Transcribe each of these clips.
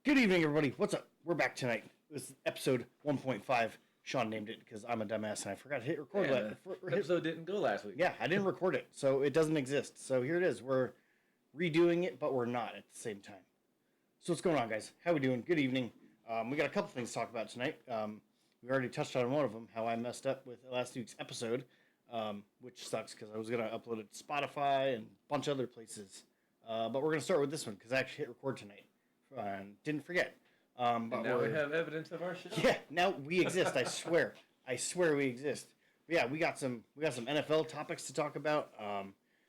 Good evening, everybody. What's up? We're back tonight. This is episode 1.5. Sean named it because I'm a dumbass and I forgot to hit record. Yeah, episode didn't go last week. Yeah, I didn't record it, so it doesn't exist. So here it is. We're redoing it, but we're not at the same time. So what's going on, guys? How we doing? Good evening. We got a couple things to talk about tonight. We already touched on one of them, how I messed up with last week's episode, which sucks because I was going to upload it to Spotify and a bunch of other places. But we're going to start with this one because I actually hit record tonight. Didn't forget. But now we have evidence of our shit. Yeah, now we exist. I swear. I swear we exist. But yeah, we got some NFL topics to talk about.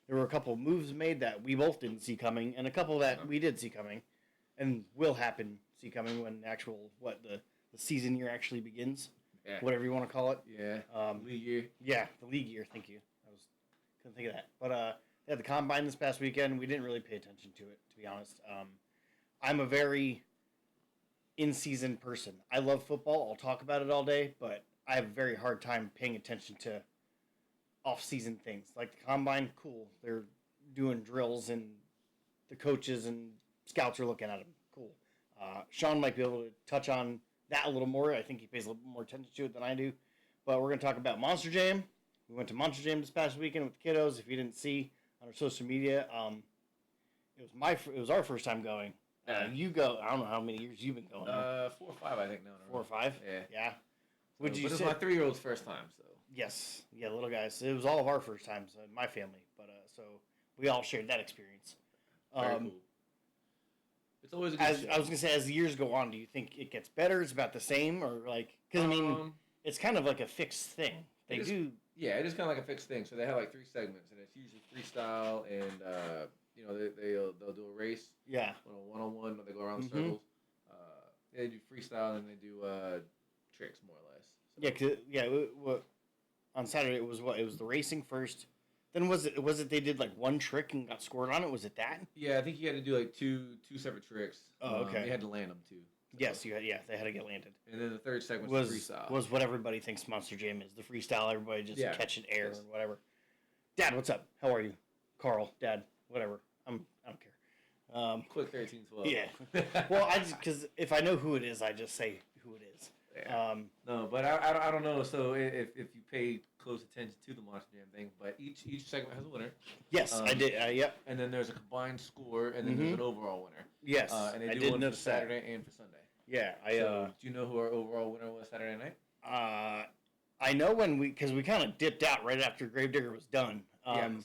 There were a couple moves made that we both didn't see coming, and a couple that we did see coming, and will see coming when the season year actually begins. Yeah. Whatever you want to call it. Yeah. League year. Yeah, the league year. Thank you. Couldn't think of that. But they had the combine this past weekend. We didn't really pay attention to it, to be honest. I'm a very in-season person. I love football. I'll talk about it all day, but I have a very hard time paying attention to off-season things. Like the combine, cool. They're doing drills and the coaches and scouts are looking at them. Cool. Sean might be able to touch on that a little more. I think he pays a little more attention to it than I do. But we're going to talk about Monster Jam. We went to Monster Jam this past weekend with the kiddos. If you didn't see on our social media, it was our first time going. You go. I don't know how many years you've been going. 4 or 5, I think. No. 4 or 5. Yeah. Yeah. But it was my 3-year-old's first time, so. Yes. Yeah, little guys. It was all of our first times in my family, but so we all shared that experience. Very cool. It's always a good show. I was gonna say, as the years go on, do you think it gets better? It's about the same, or like? Because I mean, it's kind of like a fixed thing. They do. Yeah, it is kind of like a fixed thing. So they have like 3 segments, and it's usually freestyle and. They'll do a race. Yeah. One-on-one, or they go around the circles. They do freestyle and they do tricks, more or less. So. On Saturday it was what? It was the racing first. Then was it they did like one trick and got scored on it? Was it that? Yeah, I think you had to do like two separate tricks. Oh, okay. They had to land them too. So. Yes, they had to get landed. And then the third segment was freestyle. Was what everybody thinks Monster Jam is. The freestyle, everybody just catching air and whatever. Dad, what's up? How are you? Carl, Dad, whatever. I don't care. Quick 13-12. Yeah. Well, because if I know who it is, I just say who it is. Yeah. No, but I don't know. So if you pay close attention to the Monster Jam thing, but each segment has a winner. Yes, I did. Yep. And then there's a combined score, and then there's an overall winner. Yes, and they do one for Saturday and for Sunday. Yeah, do you know who our overall winner was Saturday night? I know because we kind of dipped out right after Gravedigger was done.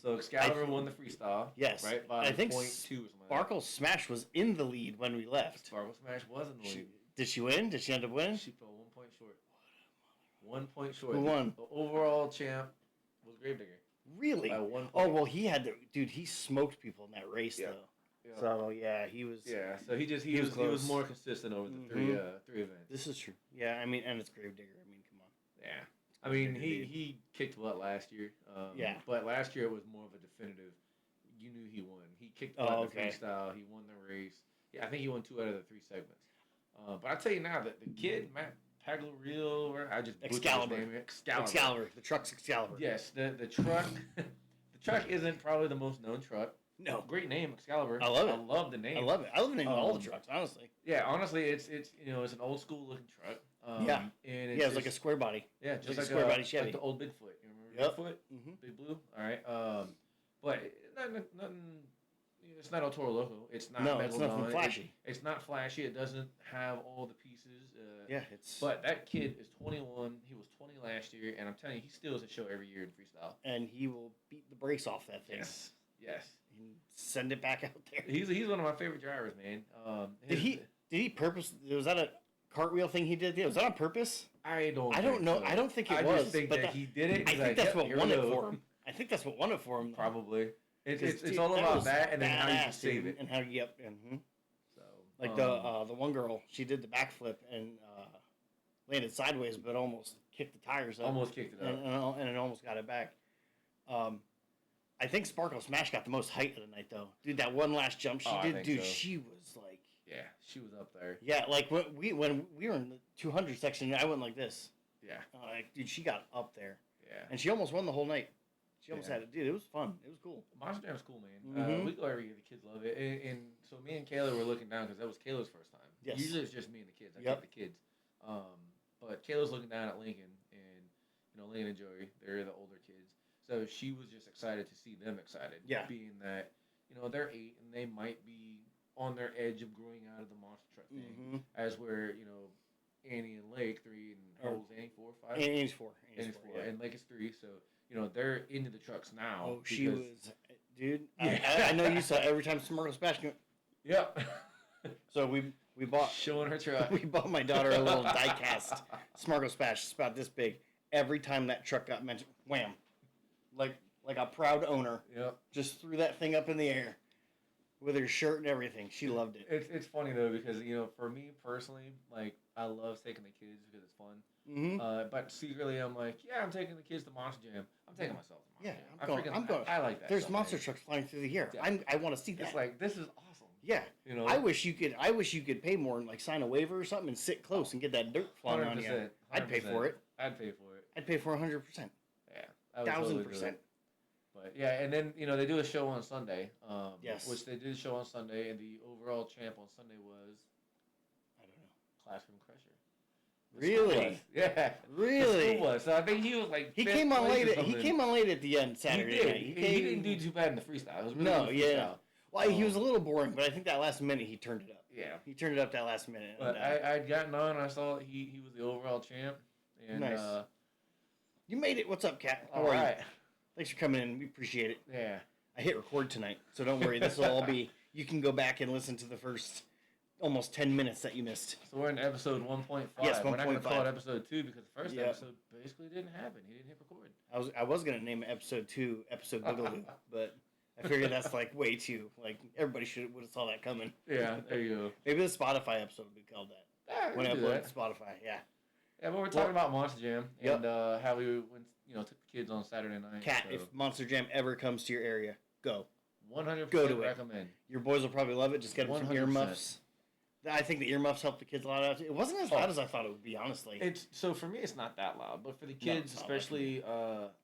So Excalibur won the freestyle. Yes. Right? By I think 0.2 or something. Sparkle Smash was in the lead when we left. Sparkle Smash was in the lead. Did she win? Did she end up winning? She fell 1 point short. 1 point short. Who won? The overall champ was Gravedigger. Really? By 1 point. Oh, well, he smoked people in that race, though. Yeah. So, yeah, he was... Yeah, so he was more consistent over the three events. This is true. Yeah, I mean, and it's Gravedigger. I mean, come on. Yeah. I mean, he kicked butt last year. But last year it was more of a definitive. You knew he won. He kicked butt in the freestyle. He won the race. Yeah, I think he won 2 out of the 3 segments. But I tell you now that the kid Matt Pagliarulo, I just Excalibur. His name. Excalibur. The truck's Excalibur. Yes, the truck. The truck isn't probably the most known truck. No. Great name, Excalibur. I love it. I love the name. I love it. I love the name of all the trucks, honestly. Yeah, honestly, it's an old school looking truck. And it's like a square body. Yeah, just like a square body Chevy. Like the old Bigfoot. You remember Bigfoot? Mm-hmm. Big Blue. All right. But nothing. It's not El Toro Loco. It's not. No, it's nothing flashy. It's not flashy. It doesn't have all the pieces. But that kid is 21. He was 20 last year, and I'm telling you, he steals a show every year in freestyle. And he will beat the brakes off that thing. Yes. And send it back out there. He's one of my favorite drivers, man. Did he purpose? Was that a cartwheel thing he did? Yeah, was that on purpose? I don't know. So. I don't think it was. I just think that he did it. I think that's what won it for him. I think that's what won it for him. Probably. It's all about that and then how you can save it. And how So like the one girl, she did the backflip and landed sideways, but almost kicked the tires up. Almost kicked it up. And it almost got it back. I think Sparkle Smash got the most height of the night, though. Dude, that one last jump she did, dude, she was like... Yeah, she was up there. Yeah, like when we were in the 200 section, I went like this. Yeah. Dude, she got up there. Yeah. And she almost won the whole night. She almost had it. Dude, it was fun. It was cool. Monster Jam's cool, man. We go every year. The kids love it. And so me and Kayla were looking down because that was Kayla's first time. Yes. Usually it's just me and the kids. I take the kids. But Kayla's looking down at Lincoln, and Lincoln and Joey, they're the older kids. So she was just excited to see them excited. Yeah. Being that, they're 8 and they might be on their edge of growing out of the monster truck thing. As where, Annie and Lake 3 and how old is Annie? 4 or 5? Annie's 4. Annie's 4 and Lake is 3. So they're into the trucks now. Oh, she was, dude. I know you saw every time Smurgle Splash. Yep. So we bought showing her truck. We bought my daughter a little die-cast Smurgle Splash. It's about this big. Every time that truck got mentioned, wham, like a proud owner. Yep. Just threw that thing up in the air with her shirt and everything. She loved it. It's funny though because for me personally, like I love taking the kids because it's fun. But secretly I'm like, yeah, I'm taking the kids to Monster Jam. I'm taking myself to Monster Jam. I'm going. I like that. There's monster trucks flying through the air. Yeah. I want to see that. It's like this is awesome. Yeah. I wish you could pay more and like sign a waiver or something and sit close and get that dirt flying on you. I'd pay for it. I'd pay for it. I'd pay for 100%. Yeah. 1,000%. But yeah, and then they do a show on Sunday. Yes. Which they did a show on Sunday, and the overall champ on Sunday was, I don't know, Classroom Crusher. Really? Yeah. Really? Was. So I think he was like. He came on late. He came on late at the end Saturday night. He didn't do too bad in the freestyle. It was really good freestyle. Well, he was a little boring, but I think that last minute he turned it up. Yeah. He turned it up that last minute. But I'd gotten on and I saw he was the overall champ. And, nice. You made it. What's up, Kat? How are you? Thanks for coming in. We appreciate it. Yeah. I hit record tonight, so don't worry. This will all be... You can go back and listen to the first almost 10 minutes that you missed. So we're in episode 1.5. Yes, 1.5. We're not going to call it episode 2 because the first episode basically didn't happen. He didn't hit record. I was going to name it episode 2, episode Boogaloo, but I figured that's like way too... Like, everybody would have saw that coming. Yeah, there you go. Maybe the Spotify episode would be called that. Yeah, when I upload to Spotify, yeah. Yeah, but we're talking about Monster Jam and how we went, took the kids on Saturday night. Kat, if Monster Jam ever comes to your area, go. 100% go to recommend. Your boys will probably love it. Just get them some earmuffs. I think the earmuffs help the kids a lot out. It wasn't as loud as I thought it would be, honestly. So for me, it's not that loud, but for the kids, especially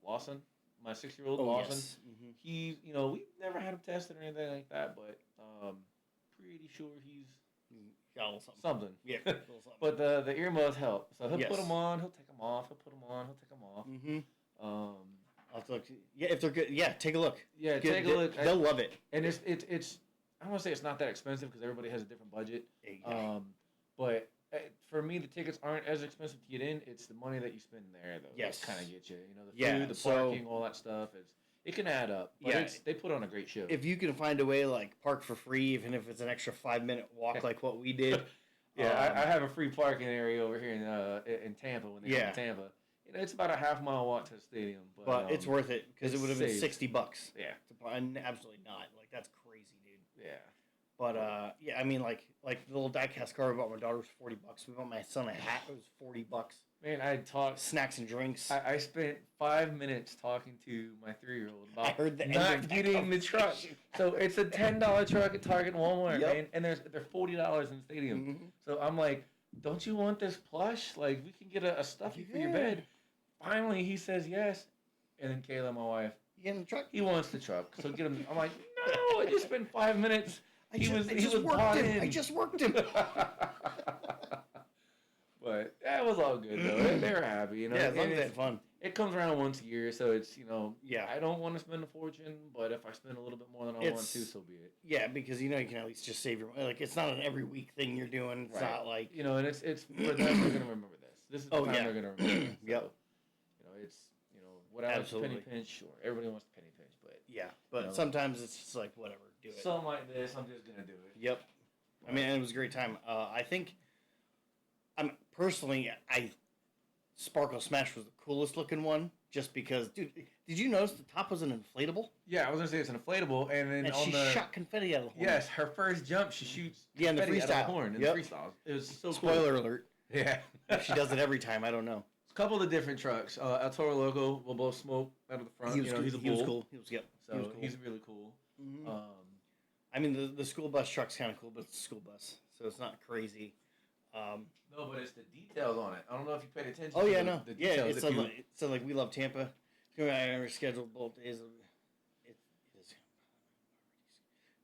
Lawson, my 6-year-old Lawson, yes. He, we never had him tested or anything like that, but pretty sure he's got a little something. Yeah, a little something. But the earmuffs help. So he'll put them on, he'll take them off. He'll put them on, he'll take them off. I'll have to look. Yeah, if they're good, take a look. Yeah, take a look. They'll love it. And it's I don't want to say it's not that expensive because everybody has a different budget. But for me, the tickets aren't as expensive to get in. It's the money that you spend there, though. Yes. That kind of gets you. The food, the parking, all that stuff. It can add up. But they put on a great show. If you can find a way, like, park for free, even if it's an extra 5-minute walk like what we did. Yeah, I have a free parking area over here in Tampa when they come to Tampa. It's about a half-mile walk to the stadium. But it's worth it because it would have been $60. Yeah. Absolutely not. Like, that's crazy, dude. Yeah. But, I mean, like the little die-cast car we bought my daughter was $40. We bought my son a hat. It was $40. Man, I talked... Snacks and drinks. I spent 5 minutes talking to my 3-year-old about not getting the truck. So it's a $10 truck at Target and Walmart, man. And they're $40 in the stadium. So I'm like, don't you want this plush? Like, we can get a stuffy for your bed. Finally, he says yes. And then Kayla, my wife, you get in the truck? He wants the truck. So get him. I'm like, no, I just spent 5 minutes. I just worked him. But that was all good though. They were happy, Yeah, as long as they had fun. It comes around once a year, so it's I don't want to spend a fortune, but if I spend a little bit more than I want to, so be it. Yeah, because you can at least just save your money. Like it's not an every week thing you're doing. It's not like and it's for them. They're gonna remember this. This is the time they're gonna remember. So, it's what I was penny pinch. Sure, everybody wants to penny pinch, but sometimes it's just like whatever, do it. Something like this, I'm just gonna do it. Yep. I mean, it was a great time. I think. Personally, Sparkle Smash was the coolest looking one, just because, dude. Did you notice the top was an inflatable? Yeah, I was gonna say it's an inflatable, and then she shot confetti out of the horn. Yes, her first jump, she shoots in the freestyle. Out of the horn in the freestyle. It was so Spoiler alert. Yeah, if she does it every time, I don't know. A couple of different trucks. El Toro Loco will blow smoke out of the front. He's a bull. He was cool. So he's really cool. Mm-hmm. I mean, the school bus truck's kind of cool, but it's a school bus, so it's not crazy. No, but it's the details on it. I don't know if you paid attention. Oh yeah, no, yeah. It's like we love Tampa. I never scheduled both days.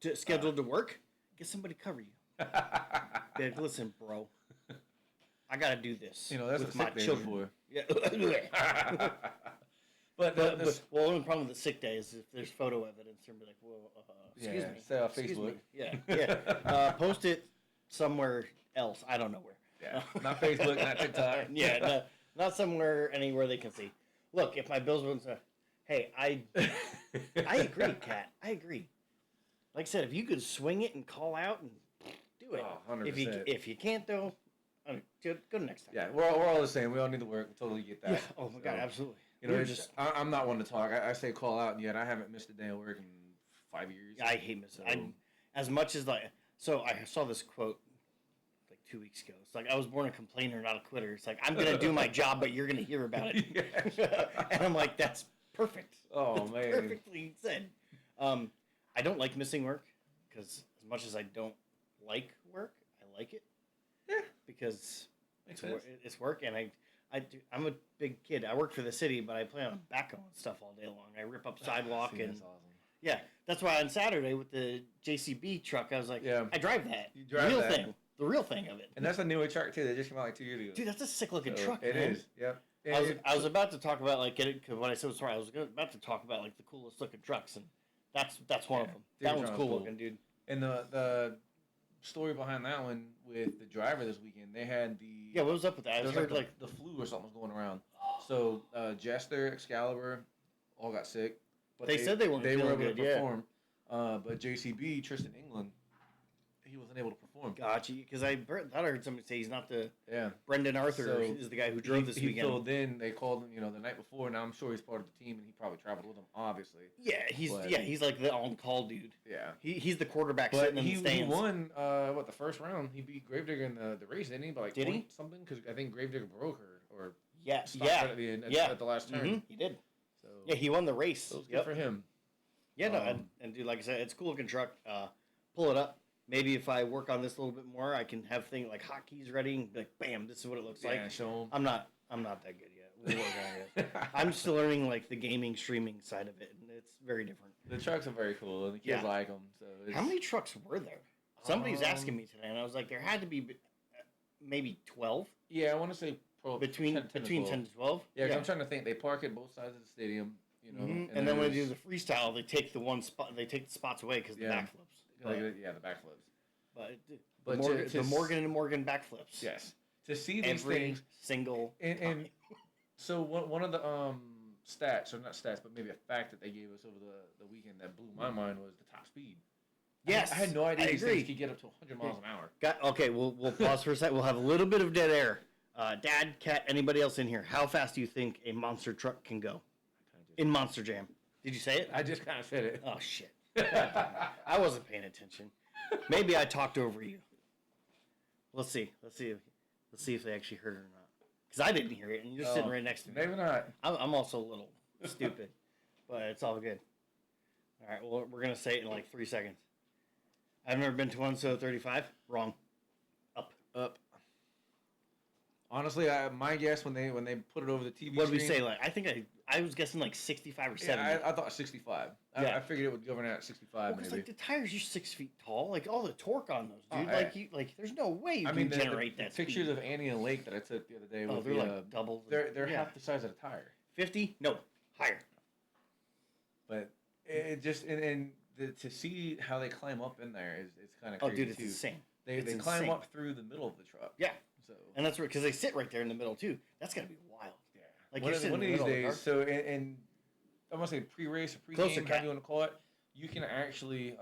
It is scheduled to work. Get somebody to cover you. Like, listen, bro. I gotta do this. That's with what my children. For. Yeah. but the only problem with the sick day is if there's photo evidence, they'll be like, "Well, excuse me." Say on Facebook. Yeah. Post it somewhere else. I don't know where. Yeah. Not Facebook, not TikTok. Yeah. Not somewhere anywhere they can see. Look, if my bills wouldn't say, hey, I agree, Kat. I agree. Like I said, if you could swing it and call out and do it. Oh, 100%. If you can't though, go next time. Yeah, we're all the same. We all need to work. We totally get that. Yeah. Oh my God, absolutely. I'm not one to talk. I say call out, and yet I haven't missed a day of work in 5 years. I hate missing. As much as so I saw this quote like 2 weeks ago. It's like, I was born a complainer, not a quitter. It's like, I'm gonna do my job, but you're gonna hear about it. And I'm like, that's perfect. Oh that's man, perfectly said. I don't like missing work because as much as I don't like work, I like it. Yeah, because it's work, and I'm a big kid. I work for the city, but I play on a backhoe and stuff all day long. I rip up sidewalk and that's awesome. Yeah, that's why on Saturday with the JCB truck, I was like, yeah. I drive that. You drive real that. thing. The real thing of it. And that's a newer truck too. That just came out like 2 years ago. Dude, that's a sick looking truck. It man. is. Yep. I was about to talk about like cause when I said sorry, I was about to talk about like the coolest looking trucks, and that's one of them. That one's cool looking, dude. And the story behind that one with the driver this weekend, they had what was up with that? I heard like the flu or something was going around. So Jester, Excalibur, all got sick. But they said they weren't. They were able to perform. But JCB, Tristan England, he wasn't able to perform. Gotcha. Because I thought I heard somebody say he's not the. Yeah. Brendan Arthur is the guy who drove this weekend. He filled in. They called him, the night before. Now I'm sure he's part of the team, and he probably traveled with them, obviously. Yeah, he's like the on-call dude. Yeah. He's the quarterback sitting in the stands. He won the first round. He beat Gravedigger in the race, didn't he? By like did he? Something, because I think Gravedigger broke her or stopped right at the end at the last turn. Mm-hmm. He did. So yeah, he won the race. So it was good for him. Yeah, no, and dude, like I said, it's a cool looking truck. Pull it up. Maybe if I work on this a little bit more, I can have things like hotkeys ready and be like, bam, this is what it looks like. Show 'em. I'm not that good yet. We'll work on it. I'm still learning like the gaming streaming side of it, and it's very different. The trucks are very cool, and the kids like them. So how many trucks were there? Somebody was asking me today, and I was like, there had to be maybe 12. Yeah, I want to say between 10 to 12. Yeah, I'm trying to think. They park at both sides of the stadium. Mm-hmm. And then when they do the freestyle, they take the spots away because the backflips. The backflips. But the Morgan and Morgan backflips. Yes. To see these things single and so one of the stats, or not stats, but maybe a fact that they gave us over the weekend that blew my mind was the top speed. Yes, I had no idea these things could get up to 100 miles an hour. Okay, we'll pause for a sec. We'll have a little bit of dead air. Dad, Kat, anybody else in here? How fast do you think a monster truck can go? In Monster Jam. Did you say it? I just kind of said it. Oh, shit. I wasn't paying attention. Maybe I talked over you. Let's see if they actually heard it or not. Because I didn't hear it, and you're sitting right next to me. Maybe not. I'm also a little stupid, but it's all good. All right, well, we're going to say it in like 3 seconds. I've never been to one, so 35? Wrong. Up. Honestly, my guess when they put it over the TV what did we say? Like, I think I was guessing like 65 or 70. Yeah, I thought 65. I figured it would govern at 65 maybe. Like the tires are 6 feet tall. Like all the torque on those, dude. There's no way you can generate that. The pictures of Annie and Lake that I took the other day. They're like double. They're half the size of a tire. 50? No, higher. But it just to see how they climb up in there is kind of crazy. Oh, dude, it's too. insane. They climb up through the middle of the truck. Yeah. So and that's because they sit right there in the middle too. That's gotta be wild. Yeah. Like one of these days. So and I'm gonna say pre-race or pre-game, however you want to call it. You can actually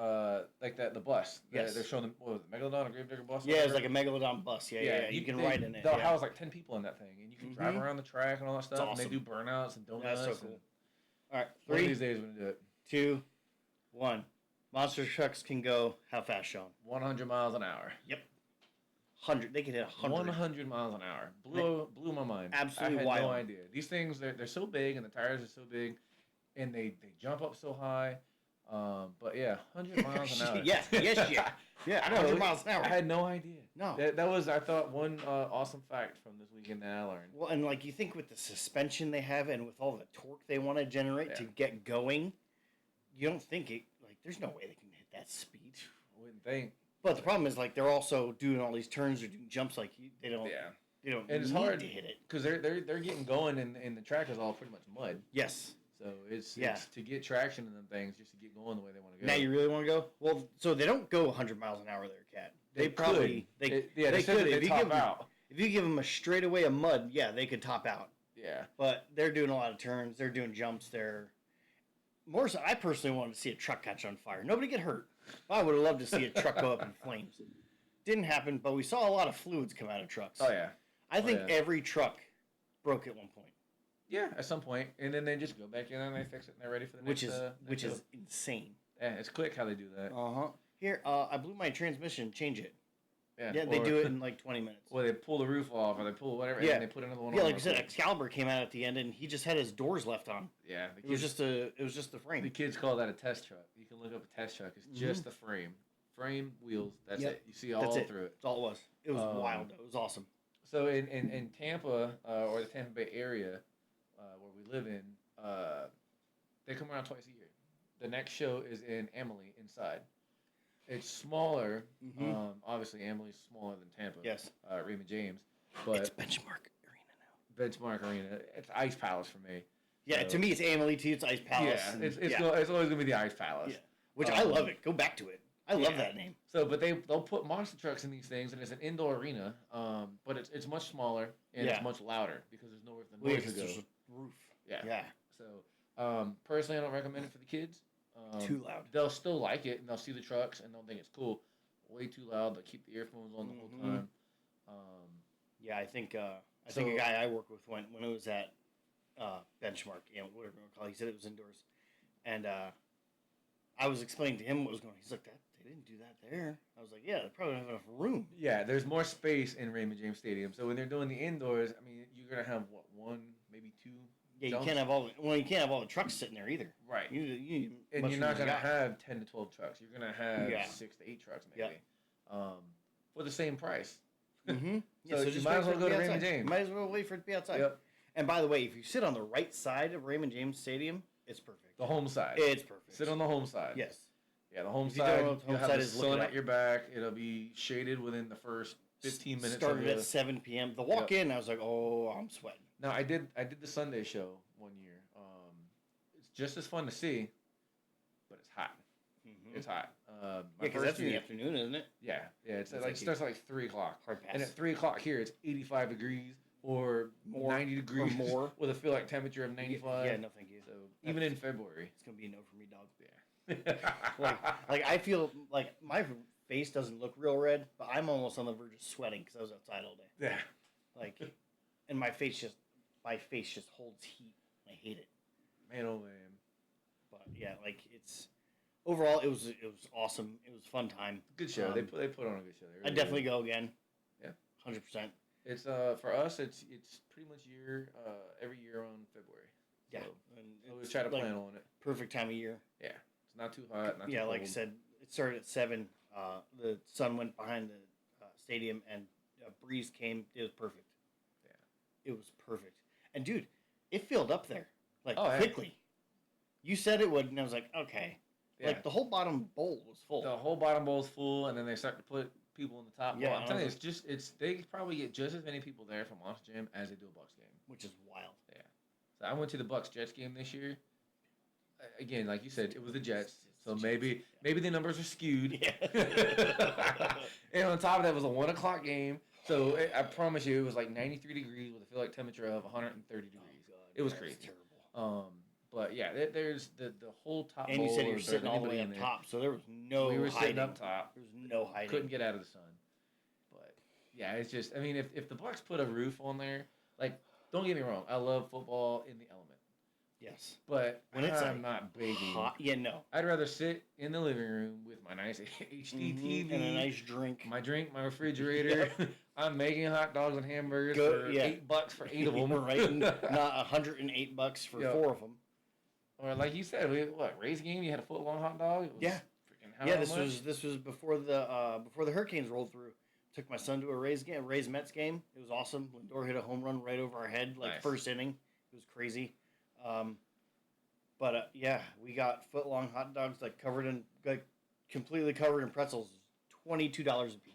like the bus. Yes. They're showing what was it, Megalodon or Gravedigger bus? Yeah, it's like a Megalodon bus. Yeah. You can ride in it. They'll house like 10 people in that thing, and you can drive around the track and all that stuff. Awesome. And they do burnouts and donuts. That's so cool. All right, 3. One of these days we're gonna do it. 2, 1. Monster trucks can go how fast, Sean? 100 miles an hour. Yep. 100. They can hit 100. 100 miles an hour. Blew my mind. Absolutely I had wild. no idea. These things, they're so big, and the tires are so big, and they jump up so high. But yeah, 100 miles an hour. Yeah, yeah, I know, 100 miles an hour. I had no idea. No, that was, I thought, one awesome fact from this weekend that I learned. Well, and like you think with the suspension they have and with all the torque they want to generate to get going, you don't think it like there's no way they can hit that speed. I wouldn't think. But the problem is like they're also doing all these turns or doing jumps like they don't. Yeah. They don't. And it's need hard to hit it because they're getting going and the track is all pretty much mud. Yes. So it's to get traction in them things, just to get going the way they want to go. Now you really want to go? Well, so they don't go 100 miles an hour there, Cat. They probably they could if you give them a straightaway of mud, yeah, they could top out. Yeah. But they're doing a lot of turns. They're doing jumps. They're more so. I personally wanted to see a truck catch on fire. Nobody get hurt. I would have loved to see a truck go up in flames. Didn't happen, but we saw a lot of fluids come out of trucks. Oh yeah. I think every truck broke at one point. Yeah, at some point, and then they just go back in and they fix it and they're ready for the next. Which is insane. Yeah, it's quick how they do that. Here, I blew my transmission. Change it. Yeah, they do it in like 20 minutes. Or they pull the roof off, or they pull whatever, and they put another one on. Yeah, like I said, Excalibur came out at the end, and he just had his doors left on. Yeah, it was just the frame. The kids call that a test truck. You can look up a test truck. It's just the frame, wheels. That's it. You see all through it. That's all it was. It was wild. It was awesome. So in Tampa or the Tampa Bay area where we live in, they come around twice a year. The next show is in Emily inside. It's smaller. Obviously, Emily's smaller than Tampa. Yes. Raymond James. But it's Benchmark Arena now. Benchmark Arena. It's Ice Palace for me. Yeah, to me it's Emily too. It's Ice Palace. Yeah, it's always gonna be the Ice Palace. Yeah. Which I love it. Go back to it. I love that name. So, but they'll put monster trucks in these things, and it's an indoor arena. But it's much smaller and it's much louder because there's nowhere for the noise to go. There's a roof. Yeah. So, personally, I don't recommend it for the kids. Too loud. They'll still like it, and they'll see the trucks, and they'll think it's cool. Way too loud. They'll keep the earphones on the whole time. Yeah, I think a guy I work with when it was at Benchmark, whatever you want to call it, he said it was indoors, and I was explaining to him what was going on. He's like, they didn't do that there. I was like, yeah, they probably don't have enough room. Yeah, there's more space in Raymond James Stadium. So when they're doing the indoors, I mean, you're gonna have one, maybe two. Yeah, you can't have all the trucks sitting there either. Right. You're not gonna have 10 to 12 trucks. You're gonna have 6 to 8 trucks maybe. For the same price. Mm-hmm. So you might as well go to Raymond James. You might as well wait for it to be outside. Yep. And by the way, if you sit on the right side of Raymond James Stadium, it's perfect. The home side. It's perfect. Sit on the home side. Yes. Yeah, the home side. You'll have the sun at your back. It'll be shaded within the first 15 minutes. Started at 7 p.m. The walk-in, I was like, oh, I'm sweating. Now, I did the Sunday show one year. It's just as fun to see, but it's hot. Mm-hmm. It's hot. Because that's in the afternoon, isn't it? Yeah. It starts at like 3 o'clock. Hard pass. And at 3 o'clock here, it's 85 degrees or more, 90 degrees. Or more. With a feel like temperature of 95. Yeah, no thank you. So even in February. It's going to be a no for me, dog. Yeah. like I feel like my face doesn't look real red, but I'm almost on the verge of sweating because I was outside all day. Yeah. And my face just holds heat. I hate it. Man, oh man. But yeah, it's overall it was awesome. It was a fun time. Good show. They put on a good show. I'd definitely go again. Yeah. 100%. It's for us. It's pretty much every year on February. Yeah. So, and I always try to plan on it. Perfect time of year. Yeah. It's not too hot. Not too yeah, cold. like I said, it started at 7. The sun went behind the stadium, and a breeze came. It was perfect. Yeah. It was perfect. And dude, it filled up there quickly. You said it would, and I was like, okay. Yeah. Like the whole bottom bowl was full. The whole bottom bowl is full, and then they start to put people in the top. Yeah, I'm telling you, they probably get just as many people there from Monster Jam as they do a Bucks game, which is wild. Yeah. So I went to the Bucks Jets game this year. Again, like you said, it was the Jets, so maybe the numbers are skewed. Yeah. And on top of that, it was a 1 o'clock game. So I promise you, it was like 93 degrees with a feel like temperature of 130 degrees. Oh, God, it was crazy. Terrible. But yeah, there's the whole top. And you said you were sitting all the way up top, so there was no. We were hiding. Sitting up top. There was no hiding. Couldn't get out of the sun. But yeah, it's just. I mean, if the Bucks put a roof on there, like, don't get me wrong, I love football in the element. Yes. But when I'm not begging. Hot, no. I'd rather sit in the living room with my nice HD TV and a nice drink. My refrigerator. I'm making hot dogs and hamburgers for $8 for 8 of them. Right? Not $108 for 4 of them. Or like you said, Rays game? You had a foot-long hot dog? It was yeah. Yeah, this was before the Hurricanes rolled through. Took my son to a Rays Mets game. It was awesome. Lindor hit a home run right over our head, like first inning. It was crazy. But we got foot long hot dogs completely covered in pretzels, $22 a piece.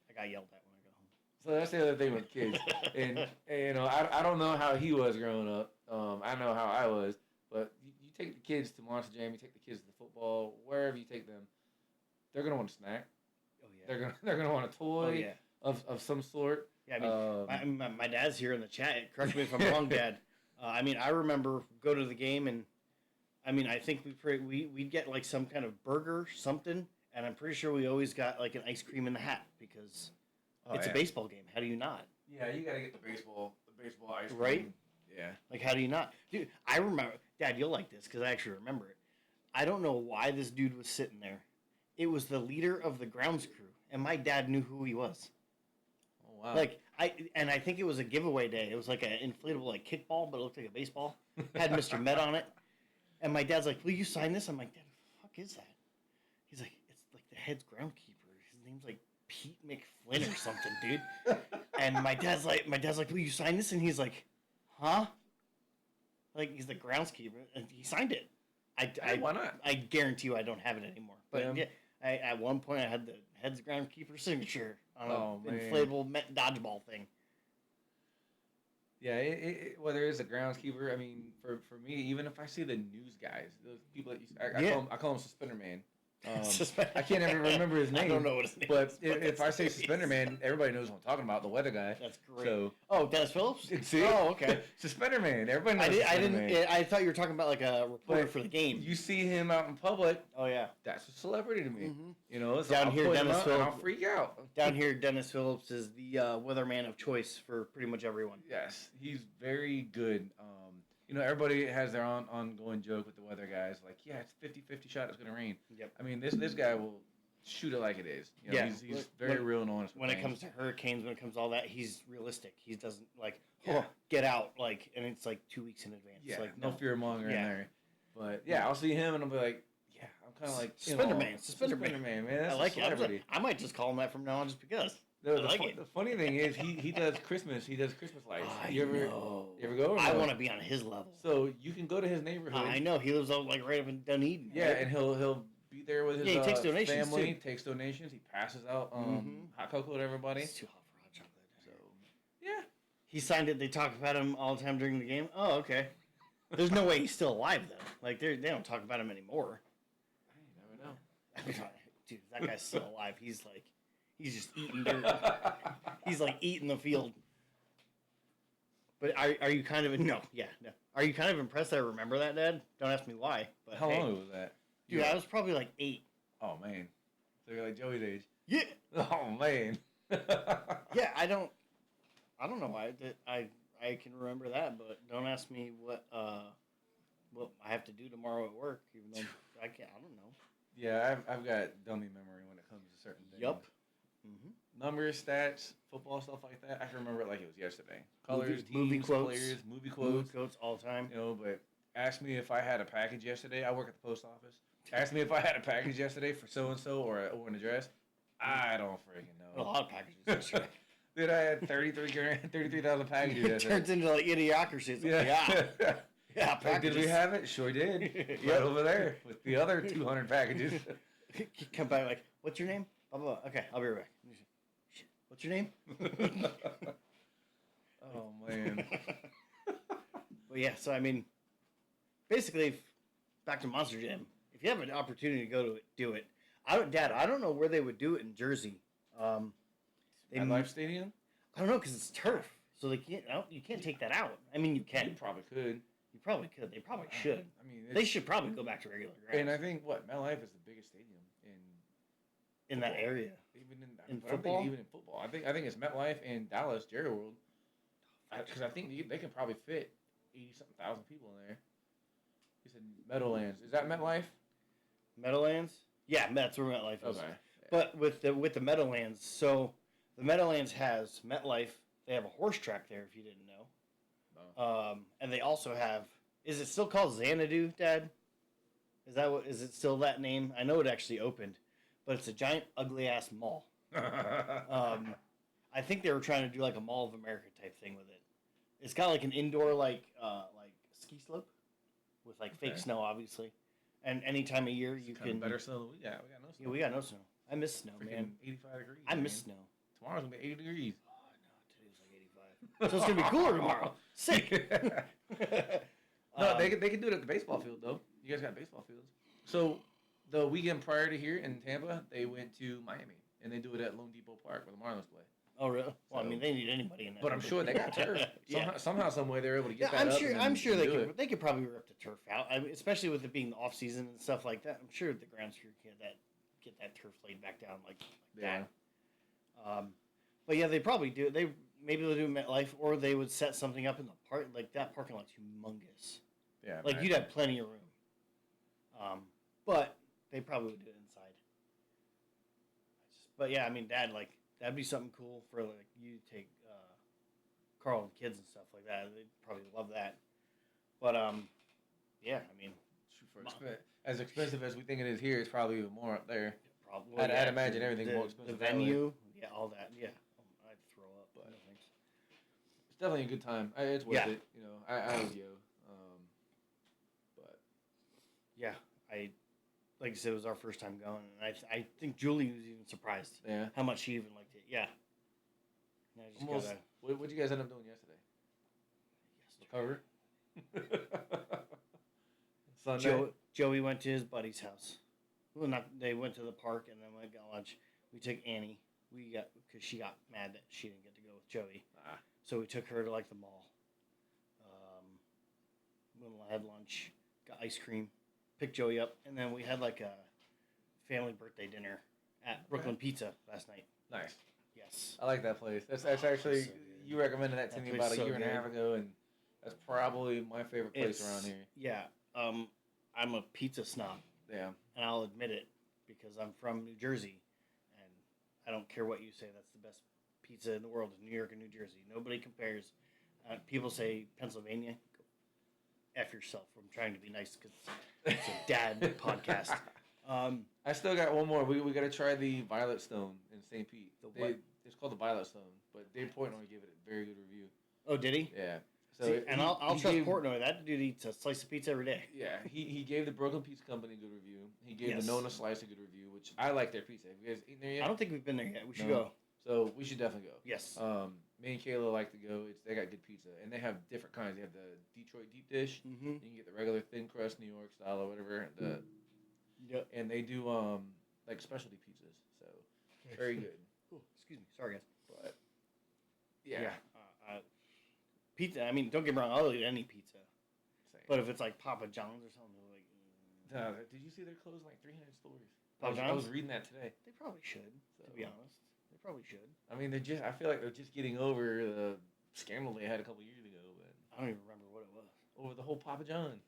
I got yelled at when I got home. So that's the other thing with kids, and I don't know how he was growing up. I know how I was, but you take the kids to Monster Jam, you take the kids to the football, wherever you take them, they're gonna want a snack. Oh yeah. They're gonna want a toy of some sort. Yeah, I mean, my dad's here in the chat. Correct me if I'm wrong, Dad. I remember go to the game, and I think we'd get like some kind of burger, something, and I'm pretty sure we always got like an ice cream in the hat because it's a baseball game. How do you not? Yeah, you gotta get the baseball ice cream. Right? Yeah. Like, how do you not? Dude, I remember, Dad, you'll like this because I actually remember it. I don't know why this dude was sitting there. It was the leader of the grounds crew, and my dad knew who he was. Oh, wow. Like, I think it was a giveaway day. It was like an inflatable like kickball, but it looked like a baseball. Had Mr. Met on it. And my dad's like, will you sign this? I'm like, Dad, what the fuck is that? He's like, it's like the head's groundkeeper. His name's like Pete McFlynn or something, dude. And my dad's like, will you sign this? And he's like, huh? Like, he's the groundskeeper. And he signed it. Why not? I guarantee you I don't have it anymore. But yeah, at one point I had the head's groundkeeper signature on an inflatable dodgeball thing. Yeah, whether it's a groundskeeper, I mean, for me, even if I see the news guys, those people that I call them Suspender Man. I can't ever remember his name. I don't know what his name is. But if I say Suspender Man, everybody knows what I'm talking about, the weather guy. That's great. So, Dennis Phillips? See? Oh, okay. Suspender Man. Everybody knows Man. I thought you were talking about like a reporter for the game. You see him out in public. Oh, yeah. That's a celebrity to me. Mm-hmm. So down here, Dennis Phillips. I'll freak out. Down here, Dennis Phillips is the weatherman of choice for pretty much everyone. Yes. He's very good. Everybody has their ongoing joke with the weather guys. Like, yeah, it's 50-50 shot it's going to rain. Yep. I mean, this guy will shoot it like it is. He's very real and honest. When it comes to hurricanes, when it comes to all that, he's realistic. He doesn't, get out, and it's, 2 weeks in advance. Yeah, no fear-monger in there. But, yeah, I'll see him, and I'll be like, yeah, I'm kind of like... Suspender Man, man. I like it. I might just call him that from now on just because. The funny thing is, he does Christmas. He does Christmas lights. You ever go? I want to be on his level. So you can go to his neighborhood. I know he lives right up in Dunedin. Yeah, right? And he'll be there with his he takes donations family. Too. Takes donations. He passes out hot cocoa to everybody. It's too hot for hot chocolate. So yeah, he signed it. They talk about him all the time during the game. Oh, okay. There's no way he's still alive though. They don't talk about him anymore. I never know. Dude, that guy's still alive. He's just eating dirt. He's eating the field. But are you kind of no? Are you kind of impressed that I remember that, Dad? Don't ask me why. But how long was that? Dude, I was probably 8. Oh man, so you're like Joey's age. Yeah. Oh man. Yeah, I don't know why I can remember that, but don't ask me what I have to do tomorrow at work, even though I don't know. Yeah, I've got dummy memory when it comes to certain things. Yup. Mm-hmm. Numbers, stats, football stuff like that. I can remember it like it was yesterday. Colors, movie teams, quotes, players, movie quotes all the time. But ask me if I had a package yesterday. I work at the post office. Ask me if I had a package yesterday for so and so or an address. I don't freaking know. A lot of packages yesterday. Dude, I had 33,000 packages yesterday. It turns into idiocracy. It's yeah. Did we have it? Sure did. Right over there with the other 200 packages. Come back what's your name? Blah, blah, blah. Okay, I'll be right back. What's your name? Oh, man. Well, yeah, so, basically, back to Monster Jam. If you have an opportunity to go to it, do it. Dad, I don't know where they would do it in Jersey. Life Stadium? I don't know, because it's turf. So you can't take that out. You can. You probably could. You probably could. They probably should. They should probably go back to regular grounds. And I think, MetLife is the biggest stadium in that area. Even in football? Even in football. I think it's MetLife and Dallas, Jerry World. Because I think they can probably fit 80-something thousand people in there. You said Meadowlands. Is that MetLife? Meadowlands? Yeah, that's where MetLife is. Okay. Yeah. But with the Meadowlands, so the Meadowlands has MetLife. They have a horse track there, if you didn't know. Oh. And they also have Is it still called Xanadu, Dad? Is it still that name? I know it actually opened, but it's a giant, ugly ass mall. I think they were trying to do like a Mall of America type thing with it. It's got like an indoor like ski slope with like fake snow, obviously. And any time of year you can better snow than we got. We got no snow. Yeah, we got no snow. I miss snow, man. 85 degrees. I miss snow. Tomorrow's gonna be 80 degrees. Oh no, today's like 85. So it's gonna be cooler tomorrow. Sick. No, they can do it at the baseball field though. You guys got baseball fields. So the weekend prior to here in Tampa, they went to Miami and they do it at Lone Depot Park where the Marlins play. Oh really? Well, I mean, they need anybody in that. But I'm sure they got turf. Somehow, some way, they're able to get that. I'm sure they could probably rip the turf out. I mean, especially with it being the off season and stuff like that. I'm sure the grounds crew can get that turf laid back down like that. But yeah, they probably do. Maybe they'll do MetLife, or they would set something up in the park. Like that parking lot's humongous. Yeah, like you'd have plenty of room. But they probably would do it inside. But yeah, I mean, Dad, like. That'd be something cool for like you to take Carl and kids and stuff like that. They'd probably love that. But yeah, I mean, as expensive as we think it is here, it's probably even more up there. Probably. I'd imagine everything's more expensive. The venue, yeah, all that, yeah. I'd throw up. But it's definitely a good time. It's worth it. You know, I would go. But yeah, like I said, it was our first time going, and I think Julie was even surprised. Yeah. How much she even liked it. Yeah. What'd you guys end up doing yesterday? Recover. Sunday. Joey went to his buddy's house. Well, they went to the park and then we got lunch. We took Annie. Because she got mad that she didn't get to go with Joey. So we took her to like the mall. Went and had lunch. Got ice cream. Picked Joey up, and then we had like a family birthday dinner at Brooklyn Pizza last night. Nice. Yes. I like that place. That's actually, you recommended that to me about a year and a half ago, and that's probably my favorite place around here. Yeah. I'm a pizza snob. Yeah. And I'll admit it because I'm from New Jersey, and I don't care what you say. That's the best pizza in the world is New York and New Jersey. Nobody compares. People say Pennsylvania. Go F yourself. I'm trying to be nice because it's a dad podcast. I still got one more. We got to try the Violet Stone in St. Pete. It's called the Violet Stone, but Dave Portnoy gave it a very good review. Oh, did he? Yeah. So I'll trust Portnoy. That dude eats a slice of pizza every day. Yeah, he gave the Brooklyn Pizza Company a good review. He gave the Nona Slice a good review, which I like their pizza. Have you guys eaten there yet? I don't think we've been there yet. We should go. So we should definitely go. Yes. Me and Kayla like to go. They got good pizza, and they have different kinds. They have the Detroit deep dish. Mm-hmm. You can get the regular thin crust New York style or whatever. Yep. And they do like specialty pizzas. So very good. Ooh, excuse me. Sorry, guys. But yeah. Pizza. I mean, don't get me wrong. I'll eat any pizza. Same. But if it's like Papa John's or something, like. Did you see they're closing like 300 stores? Papa John's? I was reading that today. They probably should. To be honest, they probably should. I mean, I feel like they're just getting over the scandal they had a couple years ago. But I don't even remember what it was. Over the whole Papa John.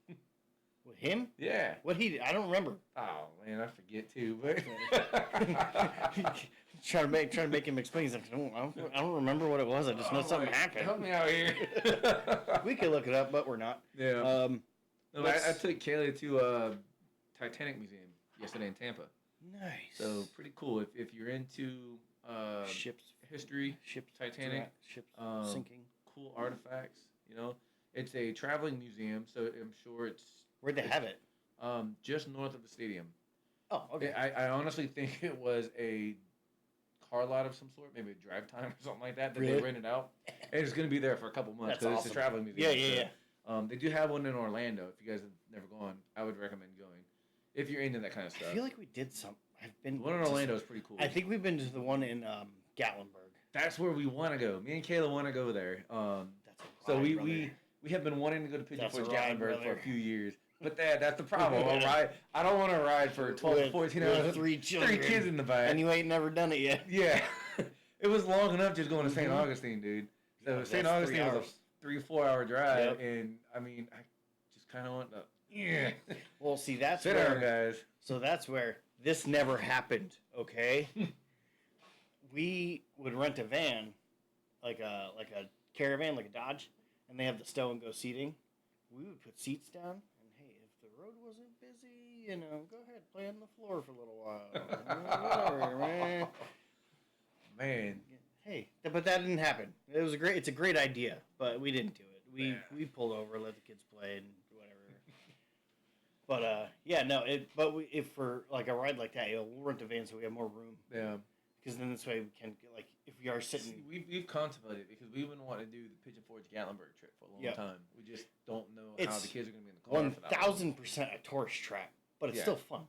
With him? Yeah. What he did? I don't remember. Oh man, I forget too. But trying to make him explain. He's like, I don't remember what it was. I just know something happened. Help me out here. We could look it up, but we're not. Yeah. I took Kaylee to Titanic Museum yesterday in Tampa. Nice. So pretty cool. If you're into ships history, Titanic, ships sinking, cool artifacts. You know, it's a traveling museum, so I'm sure it's. Where'd they have it? Just north of the stadium. Oh, okay. I honestly think it was a car lot of some sort, maybe a drive time or something like that really? They rented out. And it's going to be there for a couple months because it's a traveling museum. Yeah. They do have one in Orlando. If you guys have never gone, I would recommend going. If you're into that kind of stuff. I feel like we did some. The one in Orlando is pretty cool. I think we've been to the one in Gatlinburg. That's where we want to go. Me and Kayla want to go there. That's a ride, we have been wanting to go to Pigeon Forge Gatlinburg for a few years. But that's the problem. I don't want to ride for 12 to 14 hours. Three kids in the back. And you ain't never done it yet. Yeah. It was long enough just going to St. Augustine, dude. So St. Augustine was a 3 or 4 hour drive. Yep. And, I mean, I just kind of want to... Yeah. Well, see, that's Sit down, guys. So that's where this never happened, okay? We would rent a van, like a caravan, like a Dodge, and they have the stow and go seating. we would put seats down, and hey, if the road wasn't busy, go ahead, play on the floor for a little while. Whatever, man. Man. Hey, but that didn't happen. It's a great idea, but we didn't do it. We pulled over, let the kids play, and whatever. But if for like a ride like that, we'll rent a van so we have more room. Yeah. Because then this way we can if we are sitting. See, we've contemplated because we wouldn't want to do the Pigeon Forge Gatlinburg trip for a long time. We just don't know how the kids are going to be in the car. 1,000% a tourist trap, but it's still fun.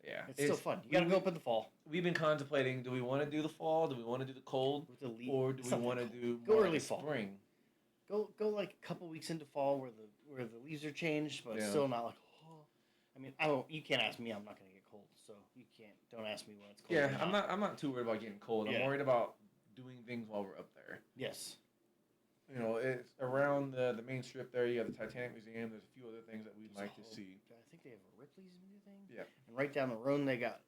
Yeah, it's still fun. You got to go up in the fall. We've been contemplating: do we want to do the fall? Do we want to do the cold? Or do we want to do early fall? Spring? Go like a couple weeks into fall where the leaves are changed, but still not like. Oh, I mean, you can't ask me. I'm not going to get cold, so you can't. Don't ask me when it's cold. Yeah, I'm not too worried about getting cold. I'm worried about doing things while we're up there. Yes. It's around the main strip there. You have the Titanic Museum. There's a few other things that we'd like to see. I think they have a Ripley's new thing. Yeah. And right down the road they got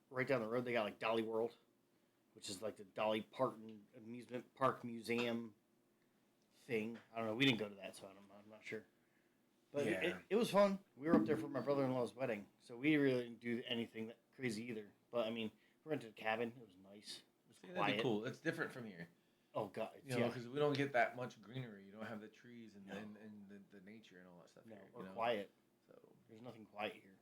like Dolly World, which is like the Dolly Parton amusement park museum thing. I don't know. We didn't go to that, so I'm not sure. But it was fun. We were up there for my brother-in-law's wedding, so we really didn't do anything that crazy either. But I mean, we rented a cabin. It was nice. It was quiet. That'd be cool. It's different from here. Oh God, because we don't get that much greenery. You don't have the trees and the nature and all that stuff. No, here, or quiet. So there's nothing quiet here.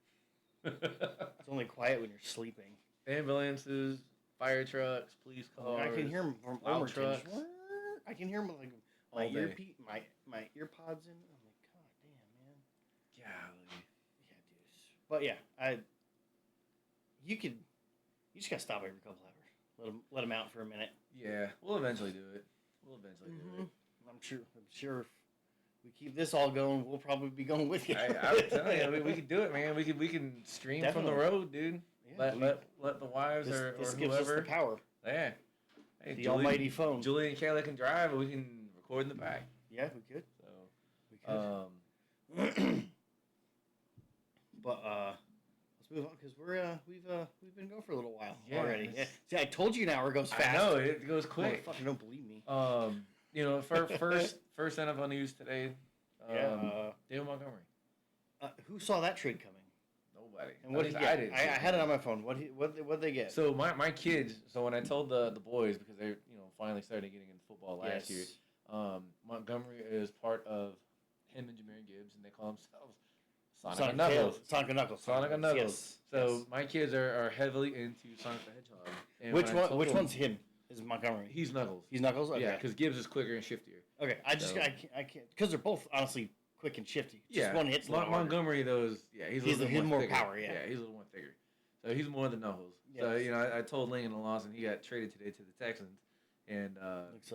It's only quiet when you're sleeping. Ambulances, fire trucks, police cars. I can hear them from all trucks. I can hear them with like my earpods in. I'm like, God damn, man. Golly. Yeah, dude. But yeah, you just gotta stop every couple hours. Let them out for a minute. Yeah, we'll eventually do it. Do it. I'm sure if we keep this all going, we'll probably be going with you. I'm telling you, we can do it, man. We can stream from the road, dude. Yeah, let the wives or this whoever. Gives us the power. Yeah. Hey, the almighty phone. Julie and Kayla can drive, and we can record in the back. Yeah, we could. So we could. But let's move on because we've been going for a little while already. Yeah. See, I told you an hour goes fast. I know it goes quick. Fucking don't believe me. First NFL news today. David Montgomery. Who saw that trade coming? Nobody. And what did he get? I had it on my phone. What they get? So my kids. So when I told the boys because they finally started getting into football last year. Montgomery is part of him and Jameer Gibbs, and they call themselves Sonic and Knuckles. Sonic and Knuckles. Yes. So my kids are heavily into Sonic the Hedgehog. And which one's him? Is Montgomery? He's Knuckles. He's Knuckles? Okay. Yeah, because Gibbs is quicker and shiftier. Okay, I can't because they're both honestly quick and shifty. Just one hits Montgomery, he's more power. Yeah, he's a little more thicker. So he's more than Knuckles. Yes. So I told Lincoln and Lawson he got traded today to the Texans, and looks